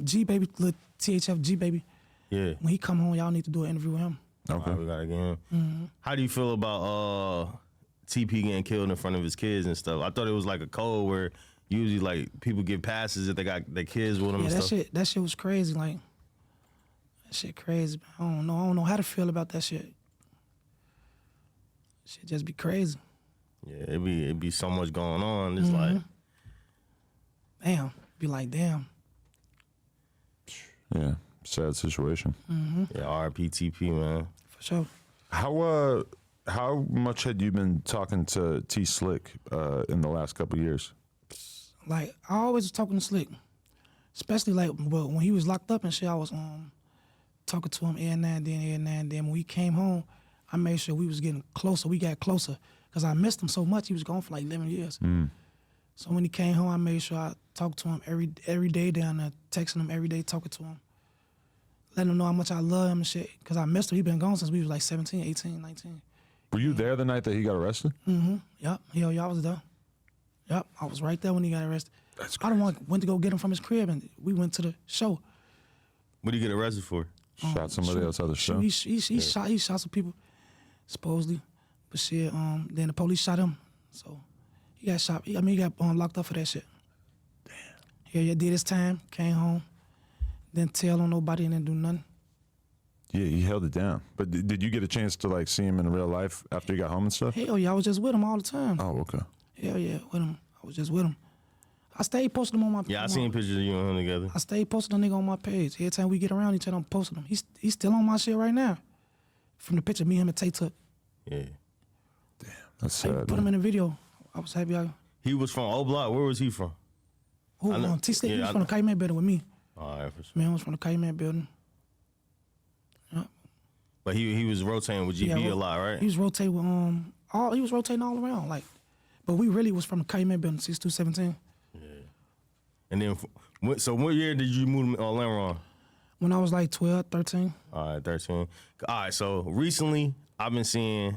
G baby, little THF G baby. Yeah. When he come home, y'all need to do an interview with him. Okay. All right, we gotta get him. How do you feel about TP getting killed in front of his kids and stuff? I thought it was like a code where usually like people give passes if they got their kids with them Yeah, and stuff. that shit was crazy. Like, that shit crazy. I don't know how to feel about that shit. Shit just be crazy. Yeah, it be so much going on. It's like, Damn. Be like, damn. Yeah, sad situation. yeah, RPTP, man. For sure. How much had you been talking to T Slick in the last couple of years? Like, I always was talking to Slick. Especially like when he was locked up and shit, I was talking to him every now and then. When we came home, I made sure we was getting closer. We got closer. Because I missed him so much. He was gone for like 11 years. So when he came home, I made sure I talked to him every day down there, texting him every day, talking to him. Letting him know how much I love him and shit. Because I missed him. He been gone since we was like 17, 18, 19. Were you there the night that he got arrested? Yep. Y'all was there. Yep. I was right there when he got arrested. That's I went to go get him from his crib, and we went to the show. What did you get arrested for? Shot somebody else at the show? He shot some people, supposedly. But shit, then the police shot him. So he got shot. He got locked up for that shit. Damn. Yeah, did his time, came home, didn't tell on nobody and didn't do nothing. Yeah, he held it down. But did you get a chance to like see him in real life after he got home and stuff? Hell yeah, I was just with him all the time. Oh, okay. Hell yeah, with him. I was just with him. I stayed posting him on my Yeah, I seen pictures of you and him together. I stayed posting the nigga on my page. Every time we get around each other, I'm posting him. He's still on my shit right now. From the picture me, him, and Tay took. Yeah. That's I sad. put him in the video. I was happy. He was from O Block. Where was he from? Who? I know- T-Slick, yeah, he was I from the Caveman building with me. All right, for sure. Man was from the Caveman building. Yep. But he was rotating with GB Yeah, a lot, right? He was rotating with he was rotating all around. Like, but we really was from the Caveman building, 6217. And then, so what year did you move to Orlando? When I was like 12, 13. All right, 13. All right, so recently I've been seeing,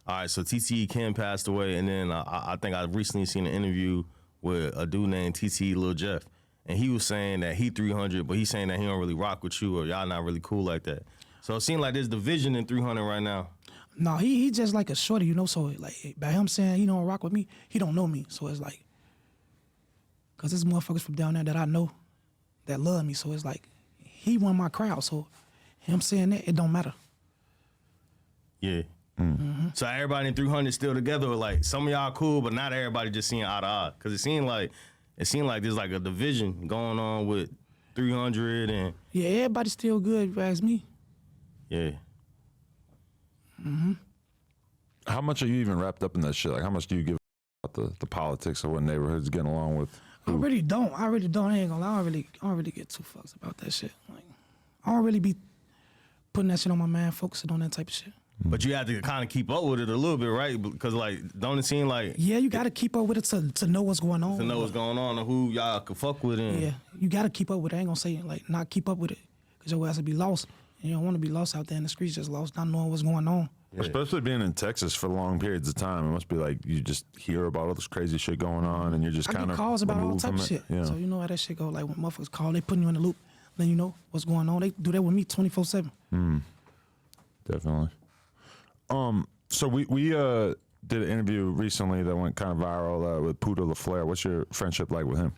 all right, so TTE Kim passed away, and then I think I recently seen an interview with a dude named TTE Lil Jeff, and he was saying that he 300, but he's saying that he don't really rock with you, or y'all not really cool like that. So it seems like there's division in 300 right now. No, he just like a shorty, you know, so like by him saying he don't rock with me, he don't know me. So it's like, cause there's motherfuckers from down there that I know that love me. So it's like, he won my crowd. So him saying that, it don't matter. Yeah. So everybody in 300 still together, or like some of y'all cool, but not everybody just seeing eye to eye. Cause it seemed like there's like a division going on with 300 and Yeah, everybody's still good if you ask me. yeah. How much are you even wrapped up in that shit? Like, how much do you give about the politics of what neighborhoods getting along with? I really don't. I ain't gonna lie. I don't really get too fucks about that shit. Like, I don't really be putting that shit on my mind, focusing on that type of shit. But you have to kind of keep up with it a little bit, right? Because like, don't it seem like Yeah, you gotta keep up with it to know what's going on. to know what's going on and who y'all can fuck with and Yeah, you gotta keep up with it. I ain't gonna say like not keep up with it, cause your ass will be lost. And you don't want to be lost out there in the streets, just lost, not knowing what's going on. Especially being in Texas for long periods of time. It must be like you just hear about all this crazy shit going on and you're just I kind get of calls about all removed type from of it. shit. Yeah. So you know how that shit go. Like when motherfuckers call, they putting you in the loop, letting you know what's going on. They do that with me 24/7. Definitely. So we did an interview recently that went kind of viral with Puda LaFleur. What's your friendship like with him?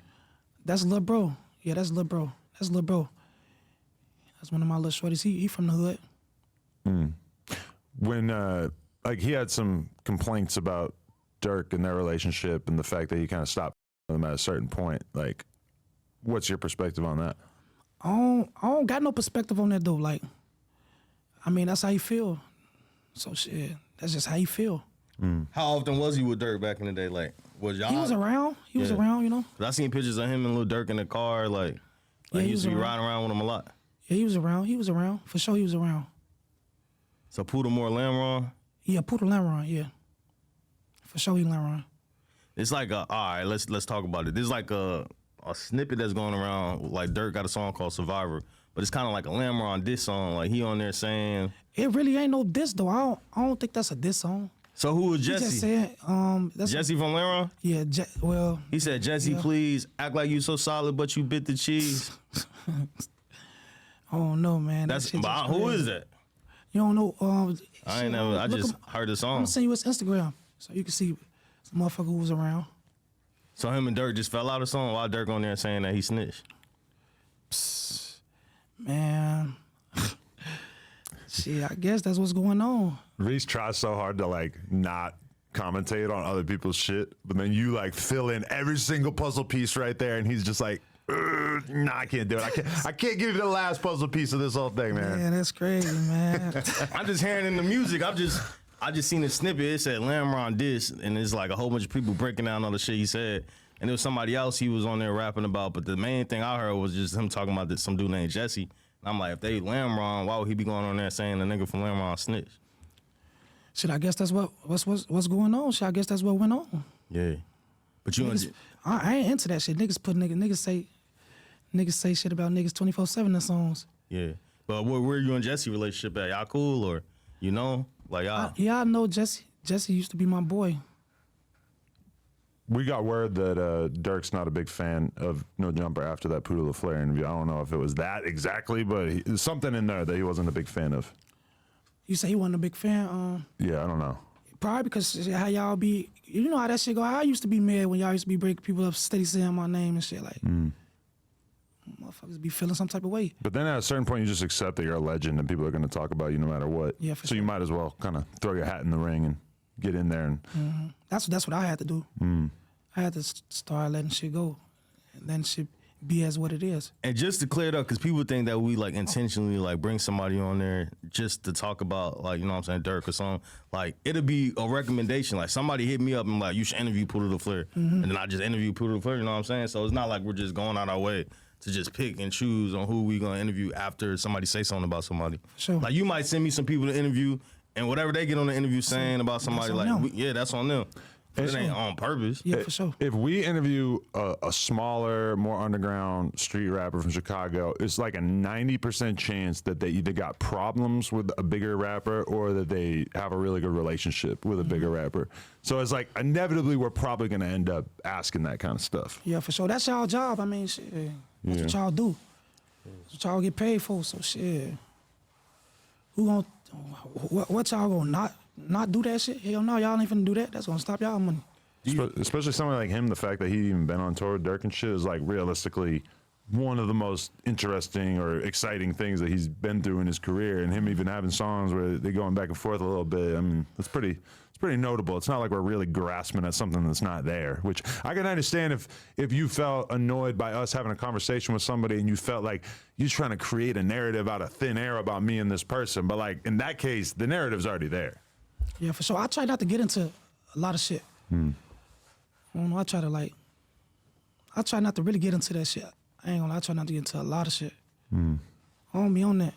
That's Lil Bro. Yeah, that's Lil Bro. That's Lil Bro. That's one of my little shorties. He from the hood. When like he had some complaints about Durk and their relationship and the fact that he kind of stopped them at a certain point. Like, what's your perspective on that? I don't got no perspective on that though. Like, I mean, that's how you feel. So shit, that's just how you feel. How often was he with Durk back in the day? Like, was y'all? He was around. He was Yeah. around, you know. 'Cause I seen pictures of him and Lil Durk in the car. Like Yeah, he he used to was be around. riding around with him a lot. Yeah, he was around. He was around. For sure, he was around. So Puda more Lamron. Yeah, Poodle Lamron, yeah. For sure, he Lamron. It's like all right. Let's talk about it. This is like a snippet that's going around. Like Durk got a song called Survivor, but it's kind of like a Lamron diss song. Like he on there saying. It really ain't no diss though. I don't think that's a diss song. So who was He Jesse? just said, that's Jesse from Lamron? yeah. Well, He said, Jesse, Yeah. please act like you so solid, but you bit the cheese. I don't know, man. That's That shit just who crazy. is that? You don't know? I ain't never. I look just him- heard the I'm song. gonna send you his Instagram so you can see some motherfucker who was around. So him and Durk just fell out of song. Why Durk on there saying that he snitched? Man, shit. I guess that's what's going on. Reese tries so hard to like not commentate on other people's shit, but then you like fill in every single puzzle piece right there, and he's just like, "Nah, I can't do it. I can't give you the last puzzle piece of this whole thing, man." Man, that's crazy, man. I'm just hearing in the music. I just seen a snippet. It said Lamron diss, and it's like a whole bunch of people breaking down all the shit he said. And there was somebody else he was on there rapping about, but the main thing I heard was just him talking about this, some dude named Jesse. And I'm like, if they Lamron, why would he be going on there saying the nigga from Lamron snitch? Shit, I guess that's what's going on. Shit, I guess that's what went on. Yeah, but you Niggas, I ain't into that shit. Niggas say shit about niggas 24/7 in songs. yeah. But where you and Jesse relationship at? Y'all cool or you know like y'all? Yeah, I know Jesse. Jesse used to be my boy. We got word that Durk's not a big fan of No Jumper after that Puda LaFleur interview. I don't know if it was that exactly, but there's something in there that he wasn't a big fan of. You say he wasn't a big fan. Yeah, I don't know. Probably because how y'all be, you know how that shit go. I used to be mad when y'all used to be breaking people up, steady saying my name and shit. Like, motherfuckers be feeling some type of way. But then at a certain point, you just accept that you're a legend and people are going to talk about you no matter what. Yeah, for so you sure. might as well kind of throw your hat in the ring and get in there. And That's what I had to do. I had to start letting shit go, and then shit be as what it is. And just to clear it up, because people think that we like intentionally like bring somebody on there just to talk about like, you know what I'm saying, Durk or something. Like it'll be a recommendation. Like somebody hit me up and like, you should interview Puda LaFleur. And then I just interview Puda LaFleur, you know what I'm saying? So it's not like we're just going out our way to just pick and choose on who we gonna interview after somebody say something about somebody. Sure. Like you might send me some people to interview and whatever they get on the interview saying about somebody, on like, them. yeah, that's on them. It ain't on purpose. Yeah, for sure. if we interview a smaller, more underground street rapper from Chicago, it's like a 90% chance that they either got problems with a bigger rapper or that they have a really good relationship with a bigger rapper. So it's like inevitably we're probably going to end up asking that kind of stuff. Yeah, for sure. That's y'all job. I mean, shit. That's what y'all do. That's what y'all get paid for. So shit. Who gon' what y'all gonna not do that shit? Hell no, y'all ain't finna do that. That's gonna stop y'all money. Especially someone like him, the fact that he even been on tour with Durk and shit is like realistically one of the most interesting or exciting things that he's been through in his career. And him even having songs where they're going back and forth a little bit. I mean, it's pretty notable. It's not like we're really grasping at something that's not there, which I can understand if you felt annoyed by us having a conversation with somebody and you felt like you're trying to create a narrative out of thin air about me and this person. But like in that case, the narrative's already there. Yeah, for sure. I try not to get into a lot of shit. I don't know. I try not to really get into that shit. I ain't gonna lie. I try not to get into a lot of shit. I don't be on that.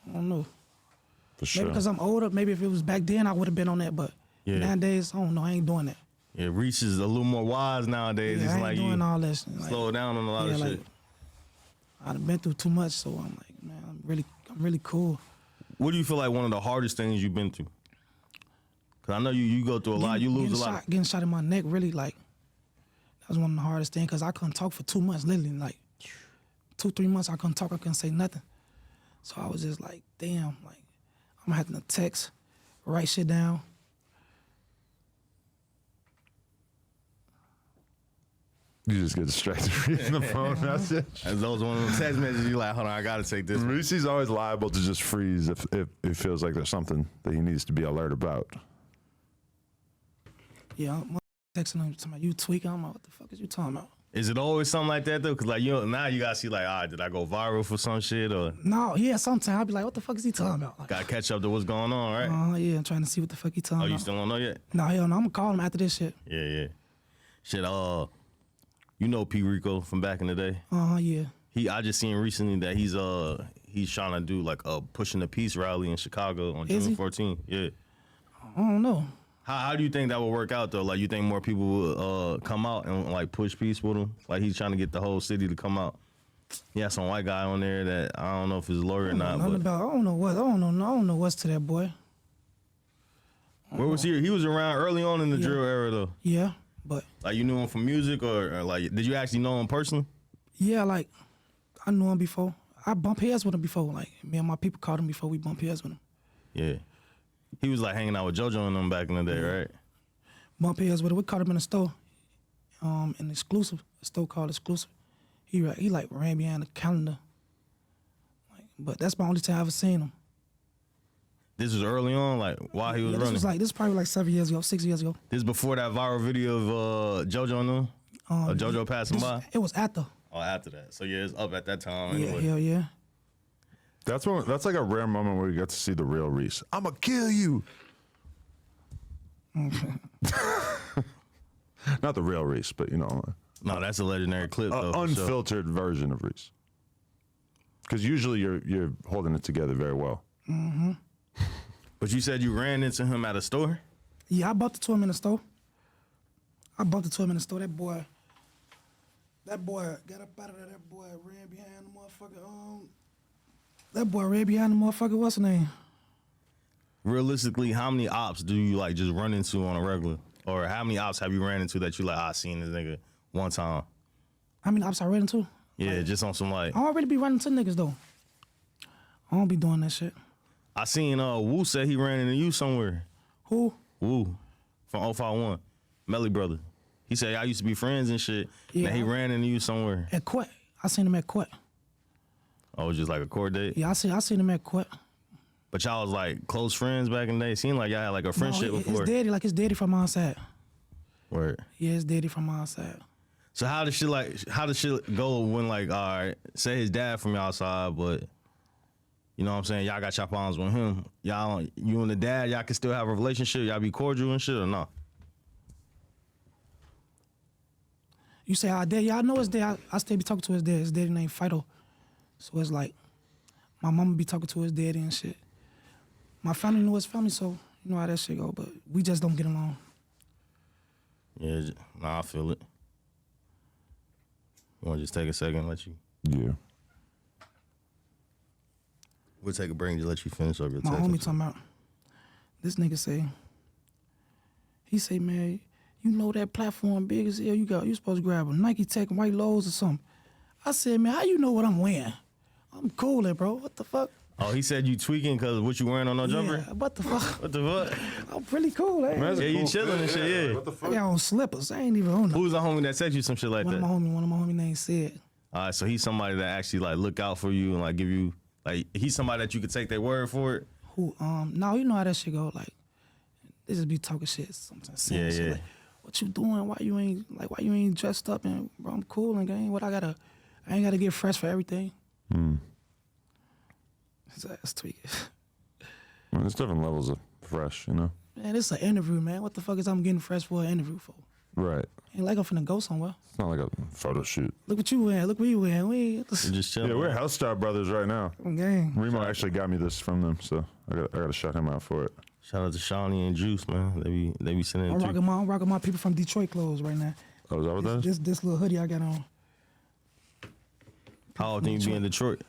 I don't know. For sure. Maybe because I'm older. Maybe if it was back then, I would have been on that. But Yeah. nowadays, I don't know. I ain't doing that. Yeah, Reese is a little more wise nowadays. Yeah, It's I ain't like doing you all that shit. Like, slow down on a lot of shit. I've been through too much, so I'm like, man, I'm really cool. What do you feel like one of the hardest things you've been through? Cause I know you go through a lot. You lose a lot. Getting shot in my neck, really, like, that was one of the hardest things, because I couldn't talk for 2 months, literally, like, 2-3 months, I couldn't talk, I couldn't say nothing. So I was just like, damn, like, I'm having to text, write shit down. You just get distracted reading the phone message. As those one of them text messages, you like, hold on, I gotta take this. Reese's always liable to just freeze if it feels like there's something that he needs to be alert about. Yeah, I'm texting him, talking about you tweaking. I'm like, what the fuck is you talking about? Is it always something like that though? Cause like now you gotta see like, did I go viral for some shit or No, yeah, sometimes I'll be like, what the fuck is he talking about? Like, gotta catch up to what's going on, right? yeah, I'm trying to see what the fuck he talking Oh, about. you still don't know yet? No, hell no, I'm gonna call him after this shit. Yeah. Shit, you know P. Rico from back in the day? Yeah. I just seen recently that he's trying to do like a Pushing the Peace rally in Chicago on Is June he? 14th. Yeah. I don't know. How do you think that will work out though? Like you think more people will come out and like push peace with him? Like he's trying to get the whole city to come out. He had some white guy on there that I don't know if he's a lawyer or not. I don't know what's to that boy. Where was he? He was around early on in the drill era though. Yeah, but Like you knew him from music or like did you actually know him personally? yeah, like I knew him before. I bumped heads with him before. Like me and my people called him before we bumped heads with him. Yeah. He was like hanging out with JoJo and them back in the day, right? Bump heads with him. We caught him in a store, an exclusive, a store called Exclusive. He like ran behind the calendar. Like, but that's my only time I ever seen him. This was early on, like while he was Yeah, running. this is probably like 7 years ago, 6 years ago. This before that viral video of JoJo and them? JoJo passing by? It was after. Oh, after that. So yeah, it's up at that time Yeah, anyway. hell yeah. That's like a rare moment where you get to see the real Reese. I'ma kill you. Not the real Reese, but you know, No, that's a legendary clip though. for sure. unfiltered version of Reese. Because usually you're holding it together very well. But you said you ran into him at a store? Yeah, I bumped into him in the store. That boy got up out of there. That boy ran behind the motherfucker. What's his name? Realistically, how many ops do you like just run into on a regular? Or how many ops have you ran into that you like, I seen this nigga one time? How many ops I ran into? Yeah, just on some like, I don't really be running to niggas though. I don't be doing that shit. I seen Wu said he ran into you somewhere. Who? Wu from 051, Melly brother. He said I used to be friends and shit. Yeah. And he ran into you somewhere. At Quet. I seen him at Quet. Oh, it was just like a court date? Yeah, I seen him at Quet. But y'all was like close friends back in the day. Seemed like y'all had like a friendship before. His daddy from my side. Word. Yeah, his daddy from my side. So how does shit go when like, all right, say his dad from y'all side, but you know what I'm saying, y'all got y'all problems with him. You and the dad, y'all can still have a relationship, y'all be cordial and shit or no? You say our dad? Yeah, I know his dad. I still be talking to his dad. His daddy named Fido. So it's like, my mama be talking to his daddy and shit. My family knew his family, so you know how that shit go, but we just don't get along. Yeah, nah, I feel it. You wanna just take a second and let you? Yeah. We'll take a break and just let you finish up your My text. homie talking about, this nigga say, man, you know that platform big as hell, you supposed to grab a Nike Tech white lows or something. I said, man, how you know what I'm wearing? I'm cooler, bro. What the fuck? Oh, he said you tweaking because what you wearing on no jumper? Yeah, what the fuck? What the fuck? I'm pretty cool, eh? Man, Yeah, you chilling and shit, yeah. What the I fuck? got on slippers. I ain't even on them. Who's the homie that text you some shit like One that? of my homie named Sid. All right, so he's somebody that actually like look out for you and like give you like he's somebody that you could take their word for it. Who? No, you know how that shit go. Like, they just be talking shit sometimes. Saying Yeah, shit yeah. Like, what you doing? Why you ain't dressed up? And bro, I'm cool and gang. I ain't gotta get fresh for everything. His ass tweaking. Well, there's different levels of fresh, you know? Man, this is an interview, man. What the fuck is I'm getting fresh for an interview for? Right. Ain't like I'm finna go somewhere. It's not like a photo shoot. Look what you wearing. Look where you wearing. We You're just chilling. Yeah, we're Hellstar Brothers right now. gang. Remo actually got me this from them, so I gotta shout him out for it. Shout out to Shawnee and Juice, man. They be sending I'm it to rocking my people from Detroit clothes right now. Oh, is that what that is? This little hoodie I got on. How often you be in Detroit?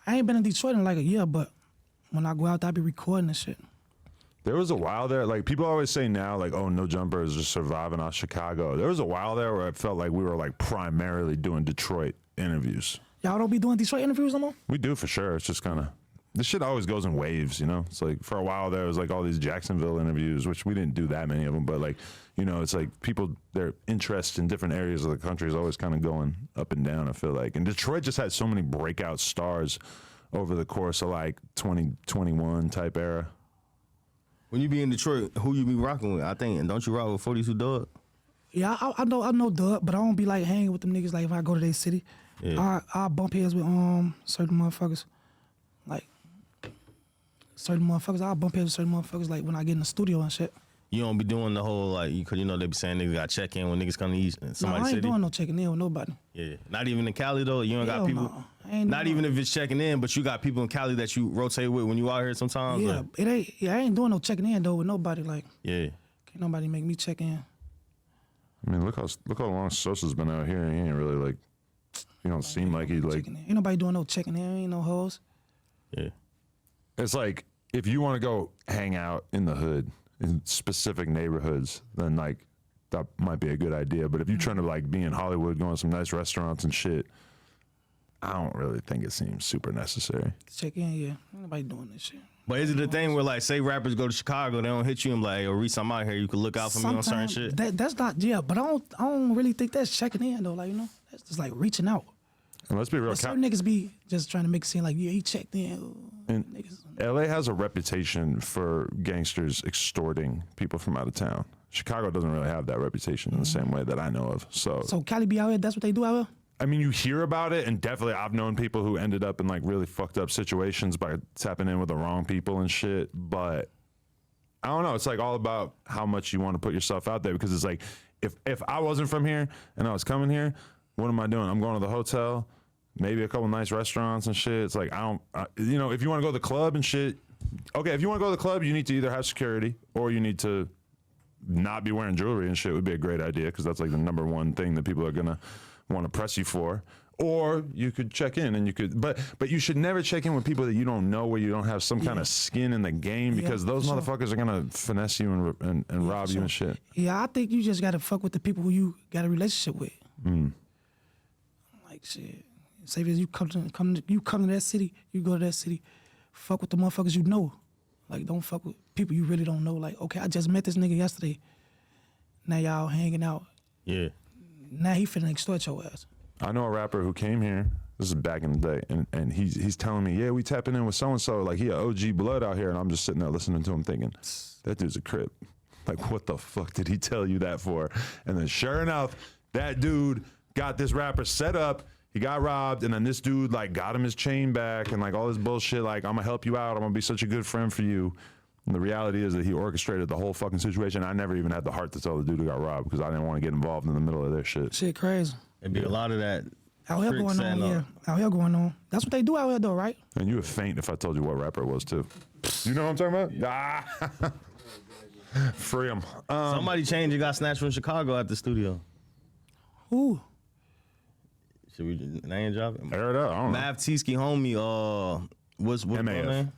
I ain't been in Detroit in like a year, but when I go out there, I be recording and shit. There was a while there, like people always say now, like, oh, No Jumper is just surviving out Chicago. There was a while there where it felt like we were like primarily doing Detroit interviews. Y'all don't be doing Detroit interviews no more? We do for sure. It's just kind of this shit always goes in waves, you know? It's like for a while there was like all these Jacksonville interviews, which we didn't do that many of them, but like, you know, it's like people, their interest in different areas of the country is always kind of going up and down, I feel like. And Detroit just had so many breakout stars over the course of like 2021 type era. When you be in Detroit, who you be rocking with? I think, and don't you rock with 42 Dog? Yeah, I know Durk, but I don't be like hanging with them niggas like if I go to their city. Yeah. I bump heads with certain motherfuckers. Like certain motherfuckers, I bump heads with certain motherfuckers like when I get in the studio and shit. You don't be doing the whole like, because you know they be saying niggas got check in when niggas come to eat No, somebody's I ain't city. doing no checking in with nobody. Yeah, not even in Cali though. You don't got Hell people. no. I ain't Not doing even if it's checking in, but you got people in Cali that you rotate with when you out here sometimes. Yeah, like- it ain't. Yeah, I ain't doing no checking in though with nobody. Like, yeah. can't nobody make me check in. I mean, look how long Sosa's been out here. He ain't really like, he don't seem like he like. Checking in. Ain't nobody doing no checking in. Ain't no hoes. Yeah. It's like if you want to go hang out in the hood in specific neighborhoods, then like that might be a good idea. But if you're trying to like be in Hollywood, going to some nice restaurants and shit, I don't really think it seems super necessary. Check in, yeah. Ain't nobody doing this shit. But is it the thing where like, say rappers go to Chicago, they don't hit you and be like, hey, Reese, I'm out here. You can look out for me on certain Sometimes shit. that's not, yeah, but I don't really think that's checking in though. Like, you know, that's just like reaching out. And let's be real, But certain niggas be just trying to make it seem like, yeah, he checked in. And Niggas. LA has a reputation for gangsters extorting people from out of town. Chicago doesn't really have that reputation in the same way that I know of. So Cali be out here, that's what they do out here? I mean, you hear about it, and definitely I've known people who ended up in like really fucked up situations by tapping in with the wrong people and shit. But I don't know. It's like all about how much you want to put yourself out there, because it's like if I wasn't from here and I was coming here, what am I doing? I'm going to the hotel, maybe a couple nice restaurants and shit. It's like you know, if you want to go to the club and shit, okay. If you want to go to the club, you need to either have security or you need to not be wearing jewelry and shit. Would be a great idea, because that's like the number one thing that people are gonna want to press you for. Or you could check in and you could, but you should never check in with people that you don't know, where you don't have some kind of skin in the game, because those for sure. motherfuckers are gonna finesse you and rob you and shit. Yeah, I think you just gotta fuck with the people who you got a relationship with. Like shit. Say if you come to that city, you go to that city, fuck with the motherfuckers you know. Like don't fuck with people you really don't know. Like, okay, I just met this nigga yesterday. Now y'all hanging out. Yeah. Now he finna extort your ass. I know a rapper who came here. This is back in the day, and he's telling me, yeah, we tapping in with so and so. Like he a OG blood out here, and I'm just sitting there listening to him, thinking, that dude's a crip. Like, what the fuck did he tell you that for? And then sure enough, that dude got this rapper set up. He got robbed, and then this dude like got him his chain back and like all this bullshit. Like, I'm gonna help you out. I'm gonna be such a good friend for you. And the reality is that he orchestrated the whole fucking situation. I never even had the heart to tell the dude who got robbed, because I didn't want to get involved in the middle of their shit. Shit crazy. It'd be a lot of that. Out here trick going on, setting yeah. up. Out here going on. That's what they do out here though, right? And you would faint if I told you what rapper it was too. You know what I'm talking about? Ah. Free him. Somebody changed and got snatched from Chicago at the studio. Who? Should we name drop it? Air it out. I don't know. Mav Tieski homie, what's MAF. her name?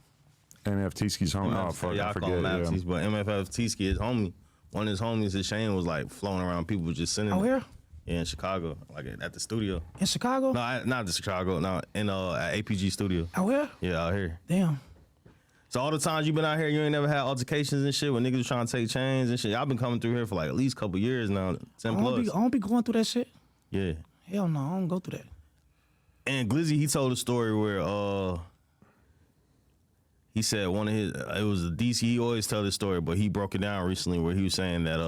MF Tieski's home. Oh, fuck, I Y'all call forget. him Mav Yeah. Tieski, but MFF Tieski is homie. One of his homies, his chain was like flowing around. People just sending Out it. here? Yeah, in Chicago, like at the studio. In Chicago? No, not the Chicago. No, in at APG studio. Out here? Yeah, out here. Damn. So all the times you been out here, you ain't never had altercations and shit when niggas was trying to take chains and shit. Y'all been coming through here for like at least a couple years now, 10 I plus. don't be going through that shit. Yeah. Hell no, I don't go through that. And Glizzy, he told a story where he said one of his, it was a DC, he always tell this story, but he broke it down recently where he was saying that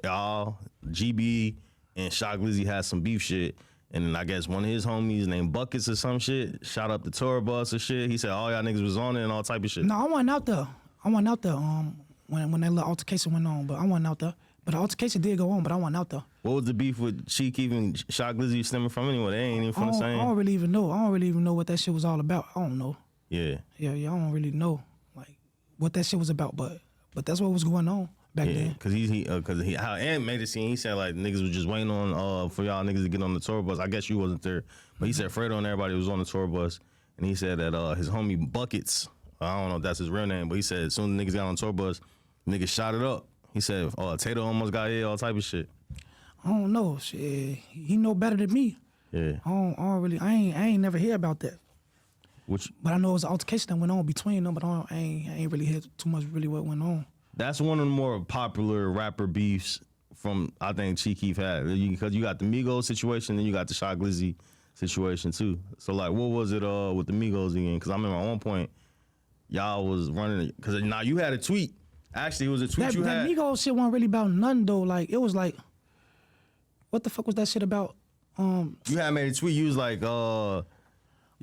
y'all, GBE and Shock Glizzy had some beef shit. And then I guess one of his homies named Buckets or some shit shot up the tour bus or shit. He said all y'all niggas was on it and all type of shit. No, I wasn't out there. When that little altercation went on, but I wasn't out there. But the altercation did go on, but I wasn't out there. What was the beef with Sheik even Shock Glizzy stemming from anyway? They ain't even from the I same. don't really even know. I don't really even know what that shit was all about. I don't know. Yeah. Yeah, I don't really know like what that shit was about, but that's what was going on back Yeah, then. cause he how Ant made it seem, he said like niggas was just waiting on for y'all niggas to get on the tour bus. I guess you wasn't there, but he said Fredo and everybody was on the tour bus, and he said that his homie Buckets, I don't know if that's his real name, but he said as soon as niggas got on the tour bus, niggas shot it up. He said Tato almost got hit, all type of shit. I don't know. Shit, he know better than me. Yeah. I don't really. I ain't never hear about that. But I know it was an altercation that went on between them, but I ain't really hear too much really what went on. That's one of the more popular rapper beefs from, I think, Chief Keef had. Because you got the Migos situation, and you got the Shy Glizzy situation, too. So, like, what was it with the Migos again? Because I remember at one point, y'all was running it. Because now you had a tweet. Actually, it was a tweet you had. That Migos shit wasn't really about nothing, though. Like, it was like, what the fuck was that shit about? You had made a tweet. You was like, I'm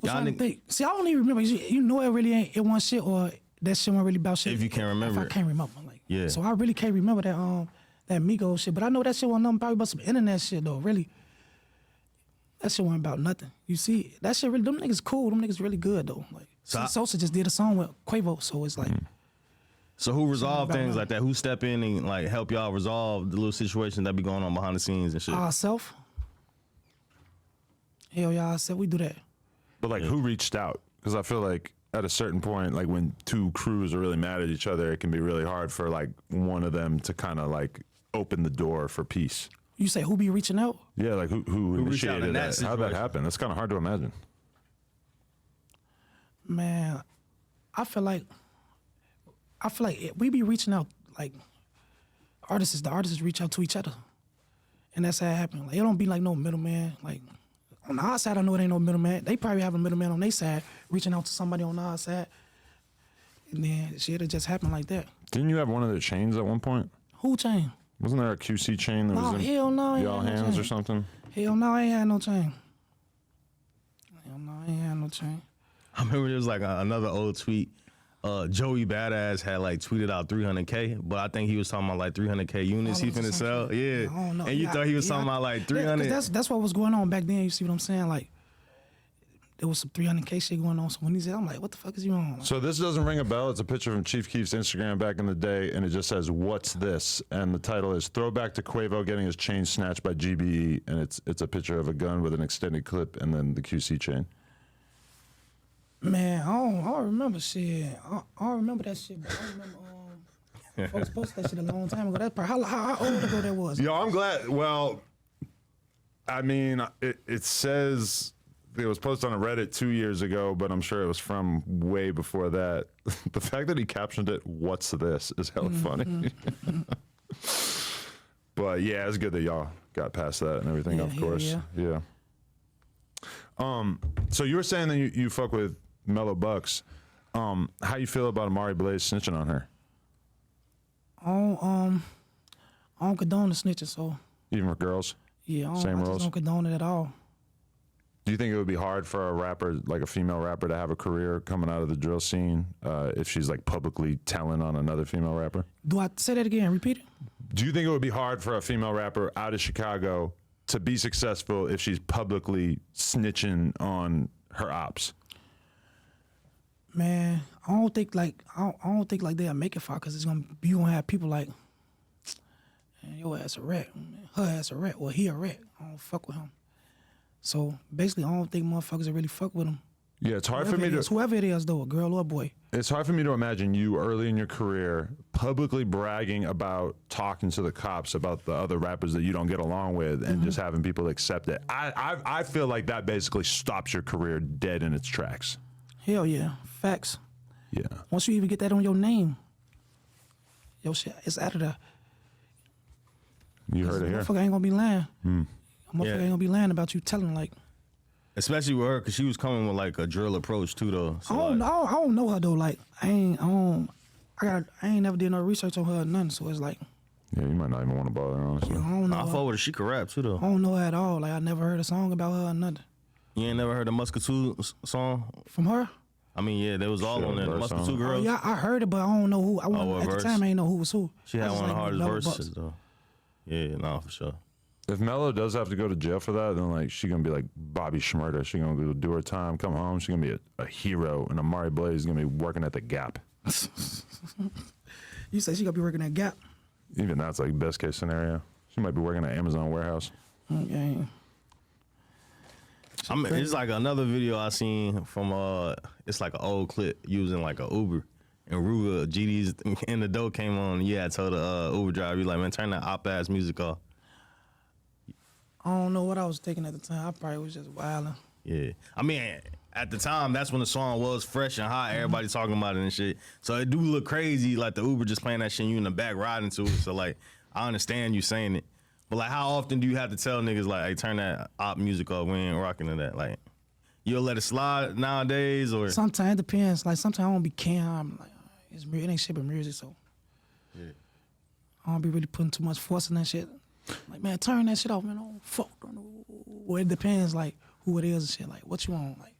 trying to think. See, I don't even remember. You know it really ain't, it wasn't shit, or that shit wasn't really about shit. If you can't remember I can't remember. Like, yeah. So I really can't remember that Migos shit. But I know that shit wasn't nothing probably about some internet shit, though, really. That shit wasn't about nothing. You see, that shit really, them niggas cool. Them niggas really good, though. Like, Sosa just did a song with Quavo, so it's like. So who resolved things like that? Who step in and like help y'all resolve the little situation that be going on behind the scenes and shit? Ourself. Hell yeah, I said we do that. But like, who reached out? Because I feel like at a certain point, like when two crews are really mad at each other, it can be really hard for like one of them to kind of like open the door for peace. You say who be reaching out? Yeah, like who initiated that? How'd that happen? That's kind of hard to imagine. Man, I feel like we be reaching out, like the artists reach out to each other, and that's how it happened. Like, it don't be like no middleman. Like, on our side, I know it ain't no middleman. They probably have a middleman on their side reaching out to somebody on our side, and then shit, it just happened like that. Didn't you have one of their chains at one point? Who chain? Wasn't there a QC chain that was in hell no, y'all hands or something? Hell no, I ain't had no chain. Hell no, I ain't had no chain. I remember there was like another old tweet. Joey Badass had like tweeted out 300K, but I think he was talking about like 300K units he finna sell. Yeah, I don't know. And you thought he was talking about like 300. That's what was going on back then. You see what I'm saying? Like, there was some 300K shit going on. So when he said, I'm like, what the fuck is you on? So this doesn't ring a bell. It's a picture from Chief Keef's Instagram back in the day, and it just says, "What's this?" And the title is "Throwback to Quavo getting his chain snatched by GBE," and it's a picture of a gun with an extended clip and then the QC chain. Man, I don't remember shit. I don't remember that shit, but I remember folks posted that shit a long time ago. That's probably how old ago that was. Yo, I'm glad. Well, I mean, it says it was posted on a Reddit 2 years ago, but I'm sure it was from way before that. The fact that he captioned it, "What's this?" is hella funny. But yeah, it's good that y'all got past that and everything, of course. Yeah. So you were saying that you fuck with Mellow Bucks. How you feel about Amari Blaze snitching on her? I don't condone the snitching, so. Even for girls? Yeah, I just don't condone it at all. Do you think it would be hard for a rapper, like a female rapper, to have a career coming out of the drill scene if she's like publicly telling on another female rapper? Do I say that again? Repeat it? Do you think it would be hard for a female rapper out of Chicago to be successful if she's publicly snitching on her ops? Man, I don't think like they'll make it far, because you gonna have people like, man, your ass a rat, her ass a rat, or he a rat. I don't fuck with him. So basically, I don't think motherfuckers will really fuck with him. Yeah, it's hard for me to. Whoever it is, though, a girl or a boy. It's hard for me to imagine you early in your career publicly bragging about talking to the cops about the other rappers that you don't get along with, and just having people accept it. I feel like that basically stops your career dead in its tracks. Hell yeah, facts. Yeah. Once you even get that on your name, yo shit, it's out of there. You heard it here. Motherfucker ain't gonna be lying. Motherfucker ain't gonna be lying about you telling, like. Especially with her, because she was coming with like a drill approach too, though. So I don't know her though. Like, I ain't never did no research on her or nothing. So it's like. Yeah, you might not even want to bother her, honestly. I don't know. I fuck with her. She can rap too, though. I don't know her at all. Like, I never heard a song about her or nothing. You ain't never heard the Muscatoo song? From her? I mean, yeah, they was all on there. The Muscatoo girls. Oh, yeah, I heard it, but I don't know who. At the time, I ain't know who was who. She had one of the hardest verses, though. Yeah, no, for sure. If Mello does have to go to jail for that, then like she gonna be like Bobby Shmurda. She gonna go do her time, come home. She gonna be a hero, and Amari Blaze is gonna be working at the Gap. You say she gonna be working at Gap? Even that's like best case scenario. She might be working at Amazon warehouse. Okay. I mean, it's like another video I seen from it's like an old clip using like a Uber, and Ruga GD's in the door came on. Yeah, I told the Uber driver, you like, man, turn that op ass music off. I don't know what I was thinking at the time. I probably was just wilding. Yeah, I mean, at the time, that's when the song was fresh and hot. Everybody talking about it and shit. So it do look crazy, like the Uber just playing that shit and you in the back riding to it. So like, I understand you saying it. But like, how often do you have to tell niggas like, hey, turn that op music off, we ain't rocking to that? Like, you'll let it slide nowadays or? Sometimes it depends. Like sometimes I don't be caring. I'm like, it ain't shit but music, so. Yeah. I don't be really putting too much force in that shit. Like, man, turn that shit off, man. Oh, fuck. Well, it depends, like, who it is and shit. Like, what you want? Like,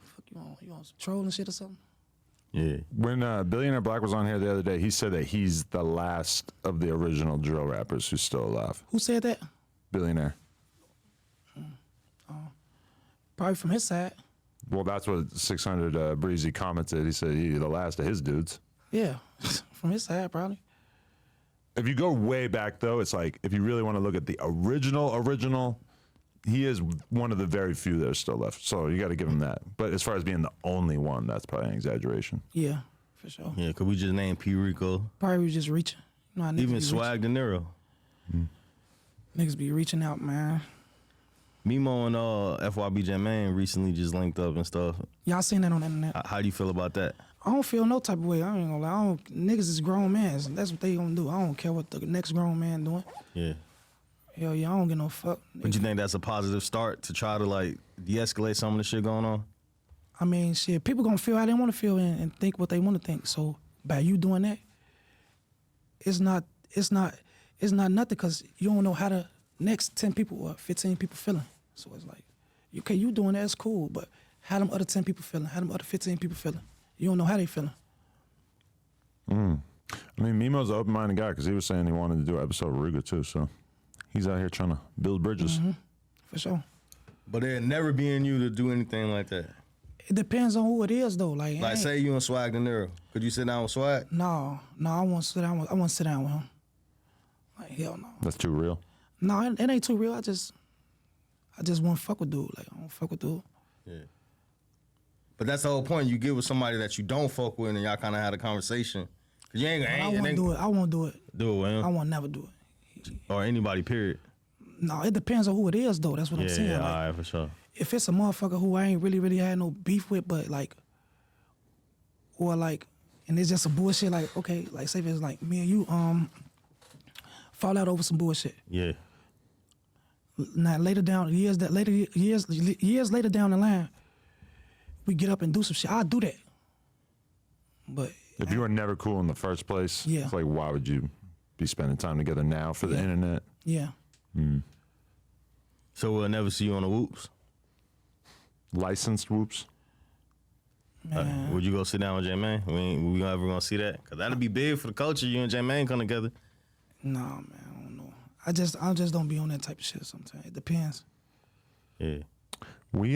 fuck you want? You want some trolling shit or something? Yeah. When Billionaire Black was on here the other day, he said that he's the last of the original drill rappers who's still alive. Who said that? Billionaire. Probably from his side. Well, that's what 600 Breezy commented. He said he's the last of his dudes. Yeah, from his side, probably. If you go way back, though, it's like, if you really want to look at the original, he is one of the very few that are still left. So you got to give him that. But as far as being the only one, that's probably an exaggeration. Yeah, for sure. Yeah, could we just name P. Rico? Probably was just reaching. You know how niggas Even be Swag De Niro. Niggas be reaching out, man. Mimo and FYB Jermaine recently just linked up and stuff. Y'all seen that on the internet. How do you feel about that? I don't feel no type of way. I ain't gonna lie. Niggas is grown men. That's what they gonna do. I don't care what the next grown man doing. Yeah. Hell yeah, I don't get no fuck. But you think that's a positive start to try to like de-escalate some of the shit going on? I mean, shit, people gonna feel how they want to feel and think what they want to think. So by you doing that, it's not nothing because you don't know how the next 10 people or 15 people feeling. So it's like, okay, you doing that, it's cool, but how them other 10 people feeling? How them other 15 people feeling? You don't know how they feeling. I mean, Mimo's an open-minded guy because he was saying he wanted to do an episode of Ruga too, so he's out here trying to build bridges. For sure. But it'd never be in you to do anything like that. It depends on who it is though. Like Say you and Swag De Niro. Could you sit down with Swag? No, I want to sit down. I want to sit down with him. Like hell no. That's too real. No, it ain't too real. I just want to fuck with dude. Like I don't fuck with dude. Yeah. But that's the whole point. You get with somebody that you don't fuck with, and y'all kind of had a conversation. Cause you ain't. I won't do it. I won't do it. Do it with him? I won't never do it. Or anybody. Period. No, it depends on who it is though. That's what I'm saying. Yeah, Like, all right, for sure. if it's a motherfucker who I ain't really had no beef with, but like, or like, and it's just a bullshit. Like okay, like say if it's like me and you fall out over some bullshit. Yeah. Now later down years later down the line, we get up and do some shit. I'll do that. But If you were never cool in the first place, Yeah. it's like, why would you be spending time together now for the internet? yeah, So we'll never see you on the whoops. Licensed whoops. man. Would you go sit down with J-Man? We ever gonna see that? Cause that'd be big for the culture. You and J-Man come together. Nah, man, I don't know. I just don't be on that type of shit sometimes. It depends. Yeah. We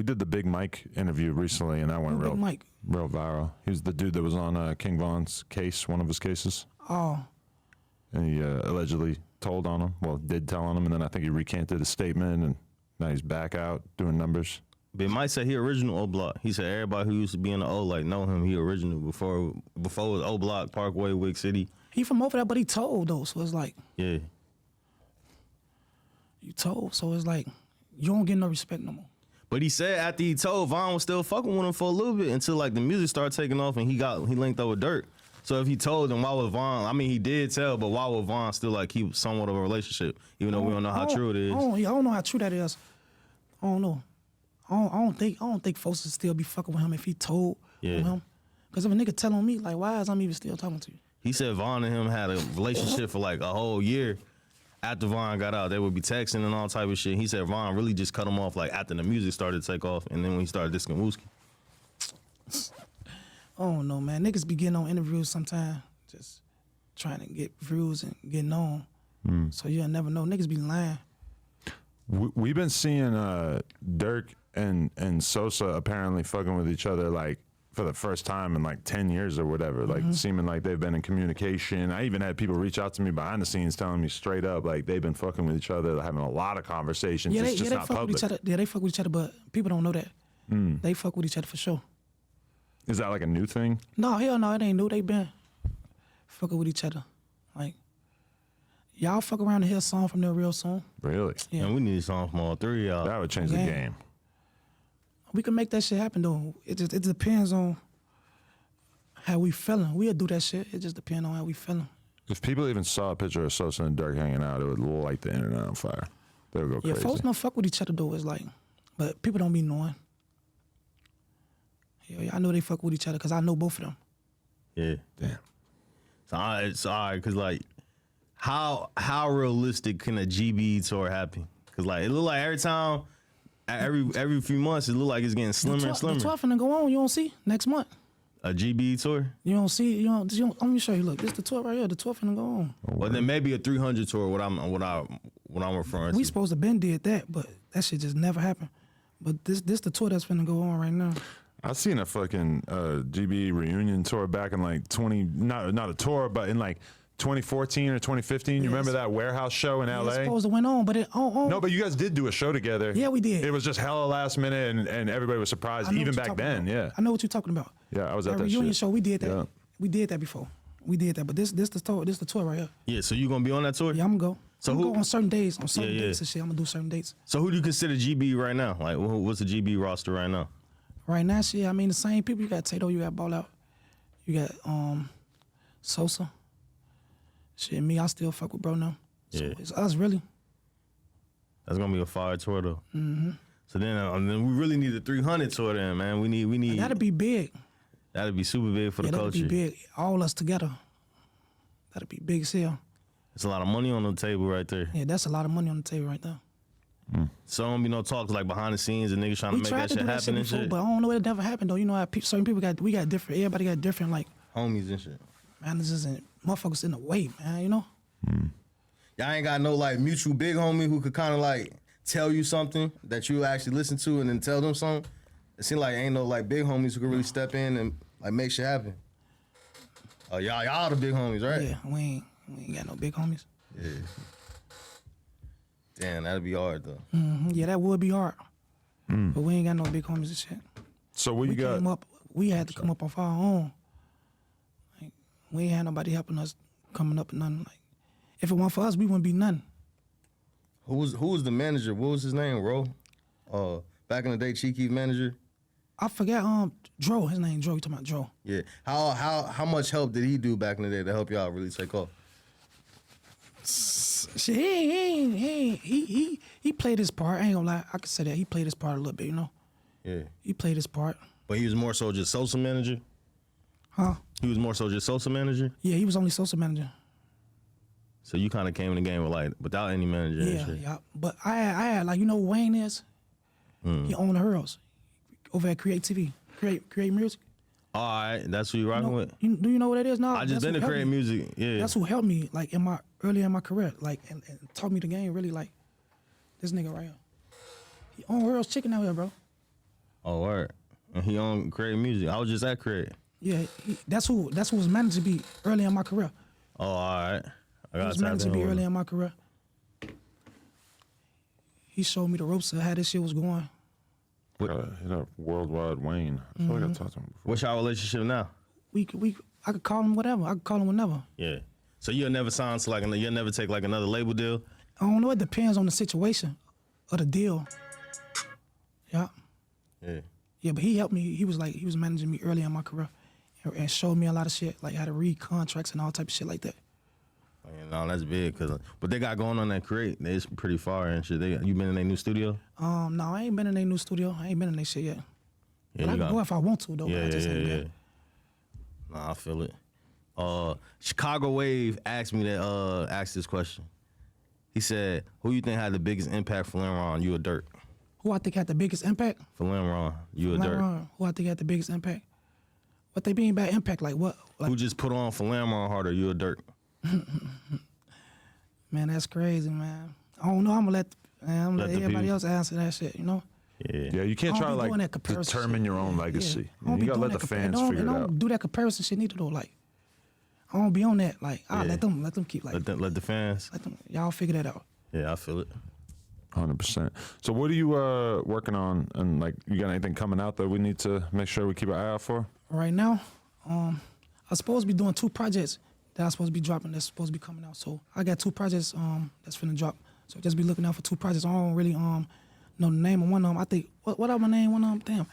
did the Big Mike interview recently, and that went Big Mike? real viral. He was the dude that was on King Von's case, one of his cases, Oh, and he allegedly told on him. Well, did tell on him, and then I think he recanted his statement, and now he's back out doing numbers. But Mike said he original O Block. He said everybody who used to be in the O like know him. He original before it was O Block, Parkway, Wick City. he from over there, but he told though, so it's like Yeah. you told, so it's like you don't get no respect no more. But he said after he told, Von was still fucking with him for a little bit until like the music started taking off and he linked up with Durk. So if he told him, why would Von? I mean, he did tell, but why would Von still like keep somewhat of a relationship, even though we don't know how true it is? I don't know how true that is. I don't know. I don't think folks would still be fucking with him if he told Yeah. on him. Because if a nigga tell on me, like, why is I'm even still talking to you? He said Von and him had a relationship for like a whole year. After Von got out, they would be texting and all type of shit. He said Von really just cut him off like after the music started to take off, and then when he started dissing Wooski. I don't know, man. Niggas be getting on interviews sometimes, just trying to get views and get known. So you'll never know. Niggas be lying. We've been seeing Durk and Sosa apparently fucking with each other like for the first time in like 10 years or whatever, like seeming like they've been in communication. I even had people reach out to me behind the scenes telling me straight up like they've been fucking with each other, having a lot of conversations. It's just they not fuck public. with each other. Yeah, they fuck with each other, but people don't know that. They fuck with each other for sure. Is that like a new thing? No, hell no, it ain't new. They been fucking with each other. Like, y'all fuck around and hear a song from them real soon. Really? Yeah. And we need a song from all three of y'all. That would change the Yeah. game. We can make that shit happen though. It depends on how we feeling. We'll do that shit. It just depends on how we feeling. If people even saw a picture of Sosa and Durk hanging out, it would light the internet on fire. They would go crazy. Yeah, folks don't fuck with each other though. It's like, but people don't be knowing. Yeah, I know they fuck with each other because I know both of them. Yeah. Damn. So all right, cause like, how realistic can a GBE tour happen? Cause like it look like every few months it look like it's getting slimmer and slimmer. The 12th finna go on. You don't see next month. A GBE tour? You don't see. You don't. Let me show you. Look, this the 12th right here. The 12th finna go on. Well, then maybe a 300 tour. What I'm referring to. We supposed to been did that, but that shit just never happened. But this the tour that's finna go on right now. I seen a fucking GBE reunion tour back in like not a tour, but in like 2014 or 2015. You remember that warehouse show in LA? It's supposed to went on, but it No, but you guys did do a show together. Yeah, we did. It was just hella last minute, and everybody was surprised, even back then. Yeah, I know what you're talking about. Yeah, I was at that reunion shit. show. We did that. Yeah. We did that before. We did that, but this the tour. This the tour right here. Yeah, so you gonna be on that tour? Yeah, I'm gonna go. So I'm who- gonna go on certain days. On certain Yeah, dates yeah. and shit. I'm gonna do certain dates. So who do you consider GBE right now? Like, what's the GBE roster right now? Right now, shit. I mean, the same people. You got Tato. You got Ball Out. You got Sosa. Shit, me. I still fuck with bro now. So Yeah. it's us really. That's gonna be a fire tour though. Mm-hmm. So then we really need a 300 tour then, man. We need. That'd be big. That'd be super big for the That'd culture. be big. All us together. That'd be big as hell. It's a lot of money on the table right there. Yeah, that's a lot of money on the table right there. So don't be no talks like behind the scenes and niggas trying to We make tried that to shit do that happen shit and before, shit. but I don't know it never happened though. You know how certain people we got different. Everybody got different like Homies and shit. managers and motherfuckers in the way, man. You know. Y'all ain't got no like mutual big homie who could kind of like tell you something that you actually listen to and then tell them something. It seems like ain't no like big homies who can really step in and like make shit happen. Oh, y'all the big homies, right? Yeah, we ain't got no big homies. Yeah. Damn, that'd be hard though. Yeah, that would be hard. But we ain't got no big homies and shit. So what you We got? came up. We had to come up off our own. Like, we ain't had nobody helping us coming up and nothing. Like, if it weren't for us, we wouldn't be nothing. Who was the manager? What was his name, Ro? Back in the day, Cheeky's manager. I forgot. Dro. His name Dro. You talking about Dro? Yeah. How much help did he do back in the day to help y'all really take off? Shit, he played his part. I ain't gonna lie. I can say that he played his part a little bit. You know, Yeah. he played his part. But he was more so just Sosa manager? Huh? He was more so just Sosa manager? Yeah, he was only Sosa manager. So you kind of came in the game with like without any manager and Yeah, shit. yeah. But I had like, you know who Wayne is? He owned the Hurls over at Create TV. Create Music. All right, that's who you rocking with? Do you know what that is? No, I just that's been who to helped Create me. Music. Yeah. That's who helped me like early in my career, like and taught me the game really. Like this nigga right here. He owned Hurls Chicken out here, bro. Oh, word. And he on Create Music. I was just at Create. Yeah, that's who was managed to be early in my career. Oh, all right. I He got was managed to tapped be in early with in my career. He showed me the ropes of how this shit was going. Hit up Worldwide Wayne. I feel like I talked to him before. What's y'all relationship now? I could call him whatever. I could call him whenever. Yeah. So you'll never sign to like you'll never take like another label deal? I don't know. It depends on the situation of the deal. Yeah. Yeah. Yeah, but he helped me. He was managing me early in my career and showed me a lot of shit, like how to read contracts and all type of shit like that. No, that's big. What they got going on that Create, it's pretty far and shit. You been in their new studio? No, I ain't been in their new studio. I ain't been in their shit yet. Yeah, But I can go if I want to, though. Yeah, I just ain't yeah. been. Nah, I feel it. Chicago Wave asked me to ask this question. He said, "Who you think had the biggest impact for Limron? You or Durk?" Who I think had the biggest impact? For Limron, you or Durk? Who I think had the biggest impact? What they mean by impact? Like what? Like, Who just put on for Limron harder? You or Durk? man, that's crazy, man. I don't know. I'm gonna let the everybody people- else answer that shit. You know. Yeah. Yeah, you can't I try don't to be doing that like comparison determine shit. your own Yeah, legacy. I don't You be gotta doing let the that fans don't, figure it don't out. do that comparison shit neither though. Like, I don't be on that. Like, let them keep like, Let the fans. let them y'all figure that out. Yeah, I feel it. 100%. So what are you working on? And like, you got anything coming out that we need to make sure we keep an eye out for? Right now, I'm supposed to be doing 2 projects that I'm supposed to be dropping. That's supposed to be coming out. So I got 2 projects that's finna drop. So just be looking out for 2 projects. I don't really know the name of one of them. I think what other name one of them? Damn,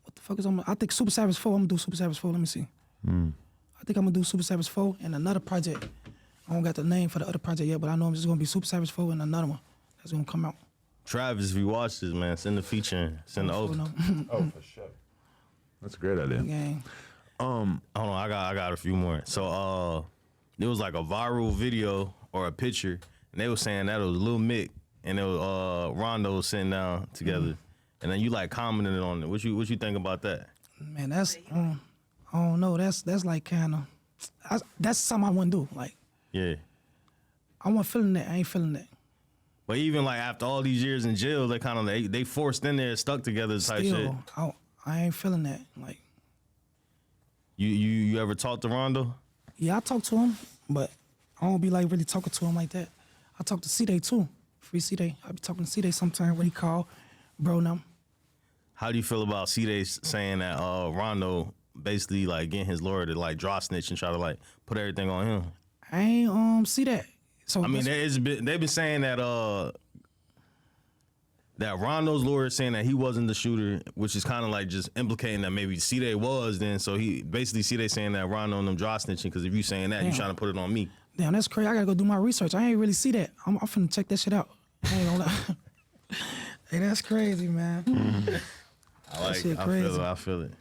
what the fuck is on? I think Super Savage 4. I'm gonna do Super Savage 4. Let me see. I think I'm gonna do Super Savage 4 and another project. I don't got the name for the other project yet, but I know I'm just gonna be Super Savage 4 and another one that's gonna come out. Travis, if you watch this, man, send the feature in. Send the open. Oh, for sure. That's a great idea. Gang. Hold on, I got a few more. So there was like a viral video or a picture, and they were saying that it was Lil Mick and it was Rondo sitting down together, and then you like commented on it. What you think about that? Man, that's I don't know. That's like kind of that's something I wouldn't do. Like, Yeah. I wasn't feeling that. I ain't feeling that. But even like after all these years in jail, they kind of they forced in there, stuck together type shit. Still, I ain't feeling that. Like, You ever talked to Rondo? yeah, I talk to him, but I don't be like really talking to him like that. I talk to C-Day too. Free C-Day. I be talking to C-Day sometimes when he call, bro, them. How do you feel about C-Day saying that Rondo basically like getting his lawyer to like draw snitch and try to like put everything on him? I ain't see that. So I mean, they've been saying that that Rondo's lawyer is saying that he wasn't the shooter, which is kind of like just implicating that maybe C-Day was. Then so he basically C-Day saying that Rondo and them draw snitching because if you saying that, you trying to put it on me. Damn, that's crazy. I gotta go do my research. I ain't really see that. I'm finna check that shit out. I ain't gonna lie. Hey, that's crazy, man. I like shit it. crazy. I feel it.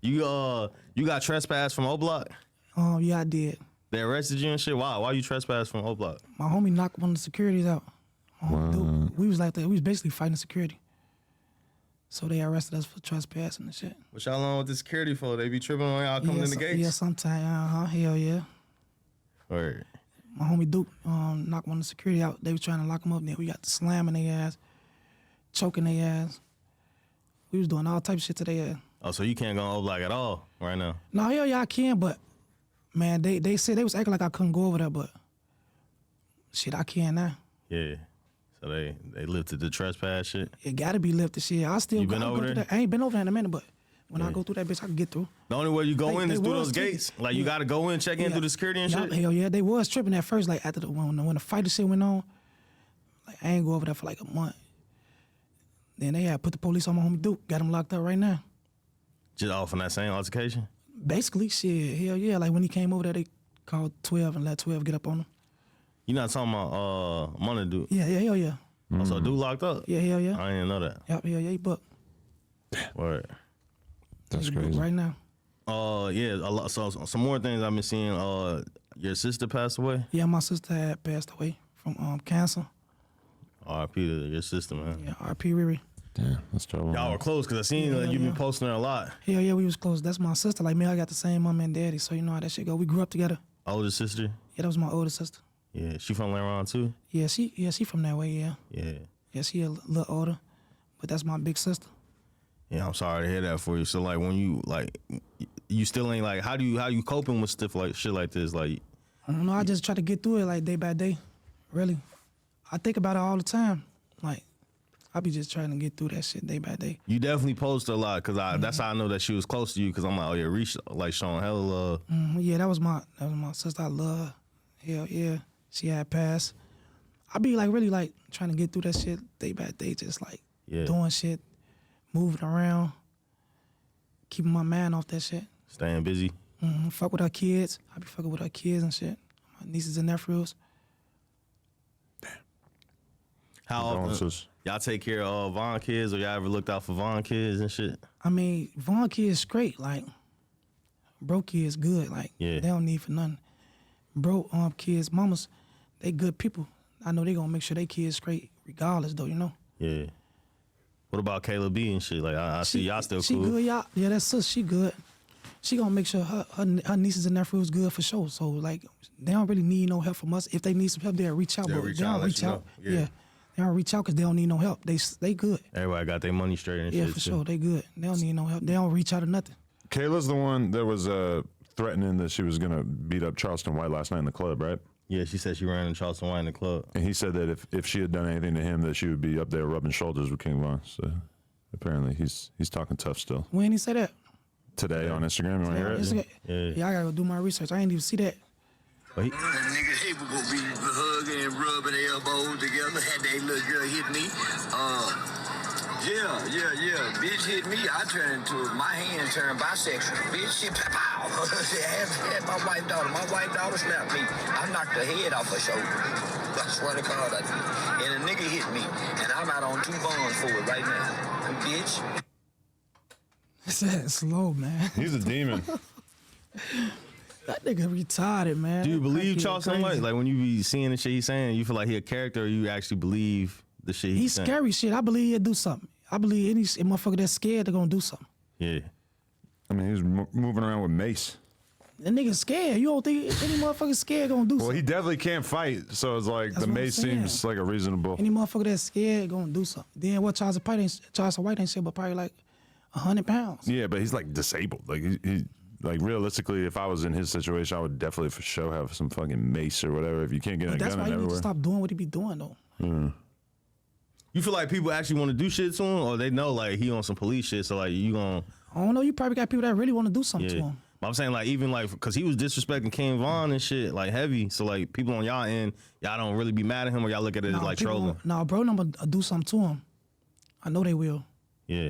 You got trespassed from O Block? Yeah, I did. They arrested you and shit. Why you trespassed from O Block? My homie knocked one of the securities out. Dude, we was like that. We was basically fighting security. So they arrested us for trespassing and shit. What y'all on with the security for? They be tripping on y'all coming in the gates? Yeah, sometimes. Hell yeah. Word. My homie Duke knocked one of the security out. They was trying to lock him up. Then we got to slamming their ass, choking their ass. We was doing all type of shit to their ass. Oh, so you can't go on O Block at all right now? No, hell yeah, I can, but man, they said they was acting like I couldn't go over there, but shit, I can now. Yeah. So they lifted the trespass shit? It gotta be lifted, shit. I still You been over there? I ain't been over there in a minute, but when I go through that bitch, I can get through. The only way you go in is through was those tripping. gates? Like, you got to go in, check in through the security and shit? Hell yeah, they was tripping at first, like after when the fighter shit went on. Like, I ain't go over there for like a month. Then they had put the police on my homie Duke, got him locked up right now. Just off on that same altercation? Basically, shit, hell yeah. Like when he came over there, they called 12 and let 12 get up on him. You not talking about Money Dude? Yeah, hell yeah. Oh, so Dude locked up? Yeah, hell yeah. I didn't know that. Yep, hell yeah, he booked. Word. That's He booked crazy. right now. Yeah, a lot. So some more things I've been seeing. Your sister passed away. Yeah, my sister had passed away from cancer. R.I.P. to your sister, man. Yeah, R.P. Riri. Damn, that's trouble. Y'all were close because I seen Yeah, you been yeah. posting her a lot. Hell yeah, we was close. That's my sister. Like me, I got the same mom and daddy, so you know how that shit go. We grew up together. Older sister. Yeah, that was my older sister. Yeah, she from Laron too. Yeah, she from that way. Yeah, Yeah. yeah, she a little older, but that's my big sister. Yeah, I'm sorry to hear that for you. So like, when you like, you still ain't like, how you coping with stuff like shit like this? Like, I don't know. I just try to get through it like day by day. Really, I think about it all the time. Like, I be just trying to get through that shit day by day. you definitely post a lot because that's how I know that she was close to you because I'm like, oh yeah, Reese like showing hella love. Yeah, that was my sister. I love her. Hell yeah, she had passed. I be like really like trying to get through that shit day by day, just like doing shit, moving around, keeping my mind off that shit. Staying busy. Fuck with our kids. I be fucking with our kids and shit. My nieces and nephews. How often Condolences. y'all take care of Vaughn kids or y'all ever looked out for Vaughn kids and shit? I mean, Vaughn kids great. Like, bro kids good. Like, Yeah. they don't need for nothing. Bro kids, mamas, they good people. I know they gonna make sure they kids straight regardless though, you know. Yeah. What about Kayla B and shit? Like I see y'all still She cool. good, y'all. Yeah, that's sis. She good. She gonna make sure her nieces and nephews good for sure. So like, they don't really need no help from us. If they need some help, they'll reach out. They'll But reach they out, don't let reach you out. know. Yeah. They don't reach out because they don't need no help. They good. Everybody got their money straight and Yeah, shit. for too. sure. They good. They don't need no help. They don't reach out or nothing. Kayla's the one that was threatening that she was gonna beat up Charleston White last night in the club, right? Yeah, she said she ran in Charleston White in the club. And he said that if she had done anything to him, that she would be up there rubbing shoulders with King Von. So apparently he's talking tough still. When he say that? Today on Instagram, you want to hear it? Yeah. I gotta go do my research. I ain't even see that. But he, Niggas hate we gonna be hugging and rubbing their elbows together. Had that little girl hit me. Yeah. Bitch hit me, I turn into my hand turned bisexual. Bitch, she pow. Had my white daughter. My white daughter slapped me. I knocked her head off her shoulder. I swear to God, I did. And a nigga hit me, and I'm out on 2 bonds for it right now. Bitch. It's that slow, man. He's a demon. That nigga retarded, man. Do you believe Charles so crazy. much? Like when you be seeing the shit he's saying, you feel like he a character, or you actually believe the shit he's saying? scary shit. I believe he'll do something. I believe any motherfucker that's scared, they're gonna do something. Yeah. I mean, he was moving around with mace. That nigga scared. You don't think any motherfucker scared gonna do Well, something? he definitely can't fight, so it's like That's the what I'm mace saying. seems like a reasonable. Any motherfucker that's scared gonna do something. Then what Charles White ain't shit, but probably like 100 pounds. Yeah, but he's like disabled. Like he like realistically, if I was in his situation, I would definitely for sure have some fucking mace or whatever. If you can't get a But that's gun why in you need to everywhere. stop doing what he be doing though. You feel like people actually want to do shit to him, or they know like he on some police shit, so like you gonna I don't know. You probably got people that really want to do something to yeah. him. But I'm saying like even like because he was disrespecting King Von and shit like heavy, so like people on y'all end, y'all don't really be mad at him, or y'all look at it as like trolling. No, bro, I'm gonna do something to him. I know they will. Yeah.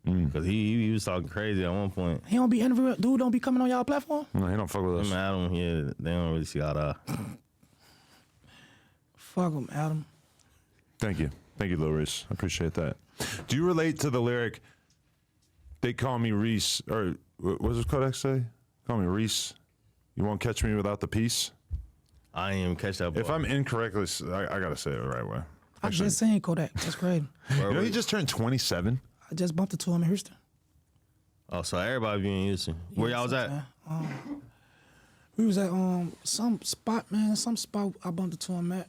Because he was talking crazy at one point. He don't be interviewing. Dude don't be coming on y'all platform. No, he don't fuck with us. Him and Adam, yeah, they don't really see eye to eye. Fuck him, Adam. Thank you, Lil Reese. I appreciate that. Do you relate to the lyric? They call me Reese, or what does Kodak say? Call me Reese. You won't catch me without the peace. I ain't even catch that. If bar. I'm incorrectly, I gotta say it the right way. I just saying Kodak. That's crazy. You know, he just turned 27. I just bumped into him in Houston. Oh, so everybody being used to. Where y'all was at? We was at some spot, man. Some spot I bumped into him at.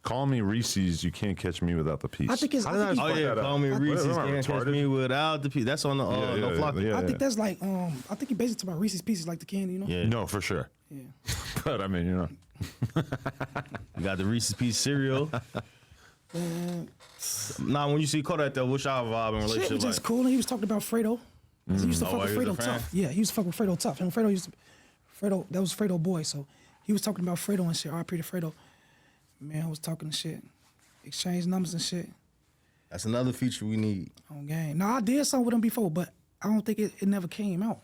Call me Reese's. You can't catch me without the peace. I think it's- How did I think fuck Oh yeah, that up? call me What, Reese's. am I Can't catch retarded? me without the piece. That's on the no flock. yeah. I think that's like I think he basically talking about Reese's Pieces, like the candy, you know. Yeah. No, for sure. Yeah. But I mean, you know. You got the Reese's Piece cereal. Man, Nah, when you see Kodak though, what's y'all vibe and shit relationship was like? just cool. And he was talking about Fredo. 'Cause he used to fuck with he was a Fredo fan? tough. Yeah, he used to fuck with Fredo tough. And Fredo used to that was Fredo boy. So he was talking about Fredo and shit. R.I.P. to Fredo. Man, I was talking shit. Exchange numbers and shit That's another feature we need. on game. No, I did something with him before, but I don't think it never came out.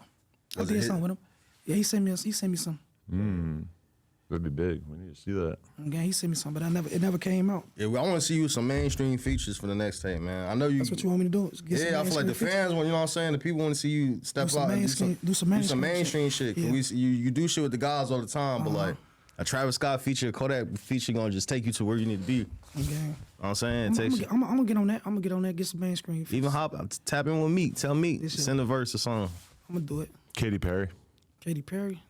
Was I it did hit? something with him. Yeah, he sent me some. That'd be big. We need to see that. On game, he sent me some, but it never came out. Yeah, well, I want to see you with some mainstream features for the next tape, man. I know you. That's what you want me to do. is get some Yeah, I feel like the mainstream fans want, you know what I'm saying? The people want to see you step Do some out and do some mainstream mainstream shit. shit. 'Cause Yeah. you do shit with the guys all the time, but like a Travis Scott feature, a Kodak feature gonna just take you to where you need to be. On game. You know what I'm saying? It I'm takes you. gonna get on that. I'm gonna get on that. Get some mainstream. Even tap in with Meek. Tell Meek, This shit- send a verse or something. I'm gonna do it. Katy Perry. Katy Perry.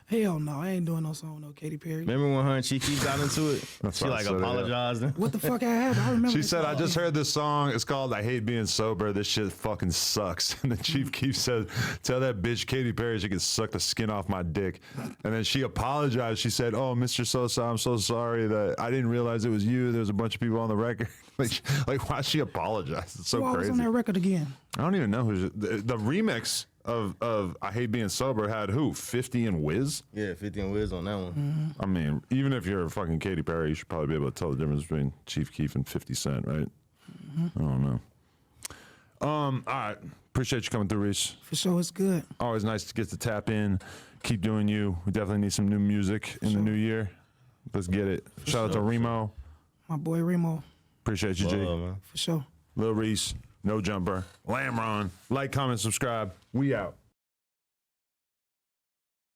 Hell no, I ain't doing no song with no Katy Perry. Remember when her and Chief Keef got into it? That's She what I like said, yeah. apologized. What the fuck I had? I remember. She this said, I song. just heard this song. It's called I Hate Being Sober. This shit fucking sucks. And the Chief Keef said, tell that bitch Katy Perry she can suck the skin off my dick. And then she apologized. She said, oh, Mr. Sosa, I'm so sorry that I didn't realize it was you. There's a bunch of people on the record. like why she apologized? It's so Who I was crazy. on that record again? I don't even know who's the remix of I Hate Being Sober had who? 50 and Wiz? Yeah, 50 and Wiz on that one. I mean, even if you're a fucking Katy Perry, you should probably be able to tell the difference between Chief Keef and 50 Cent, right? I don't know. All right. Appreciate you coming through, Reese. For sure, it's good. Always nice to get to tap in. Keep doing you. We definitely need some new music in the new year. Let's get it. Shout out to Remo. My boy Remo, Appreciate you, G. Man. for sure. Lil Reese, No Jumper, Lamron. Like, comment, subscribe. We out.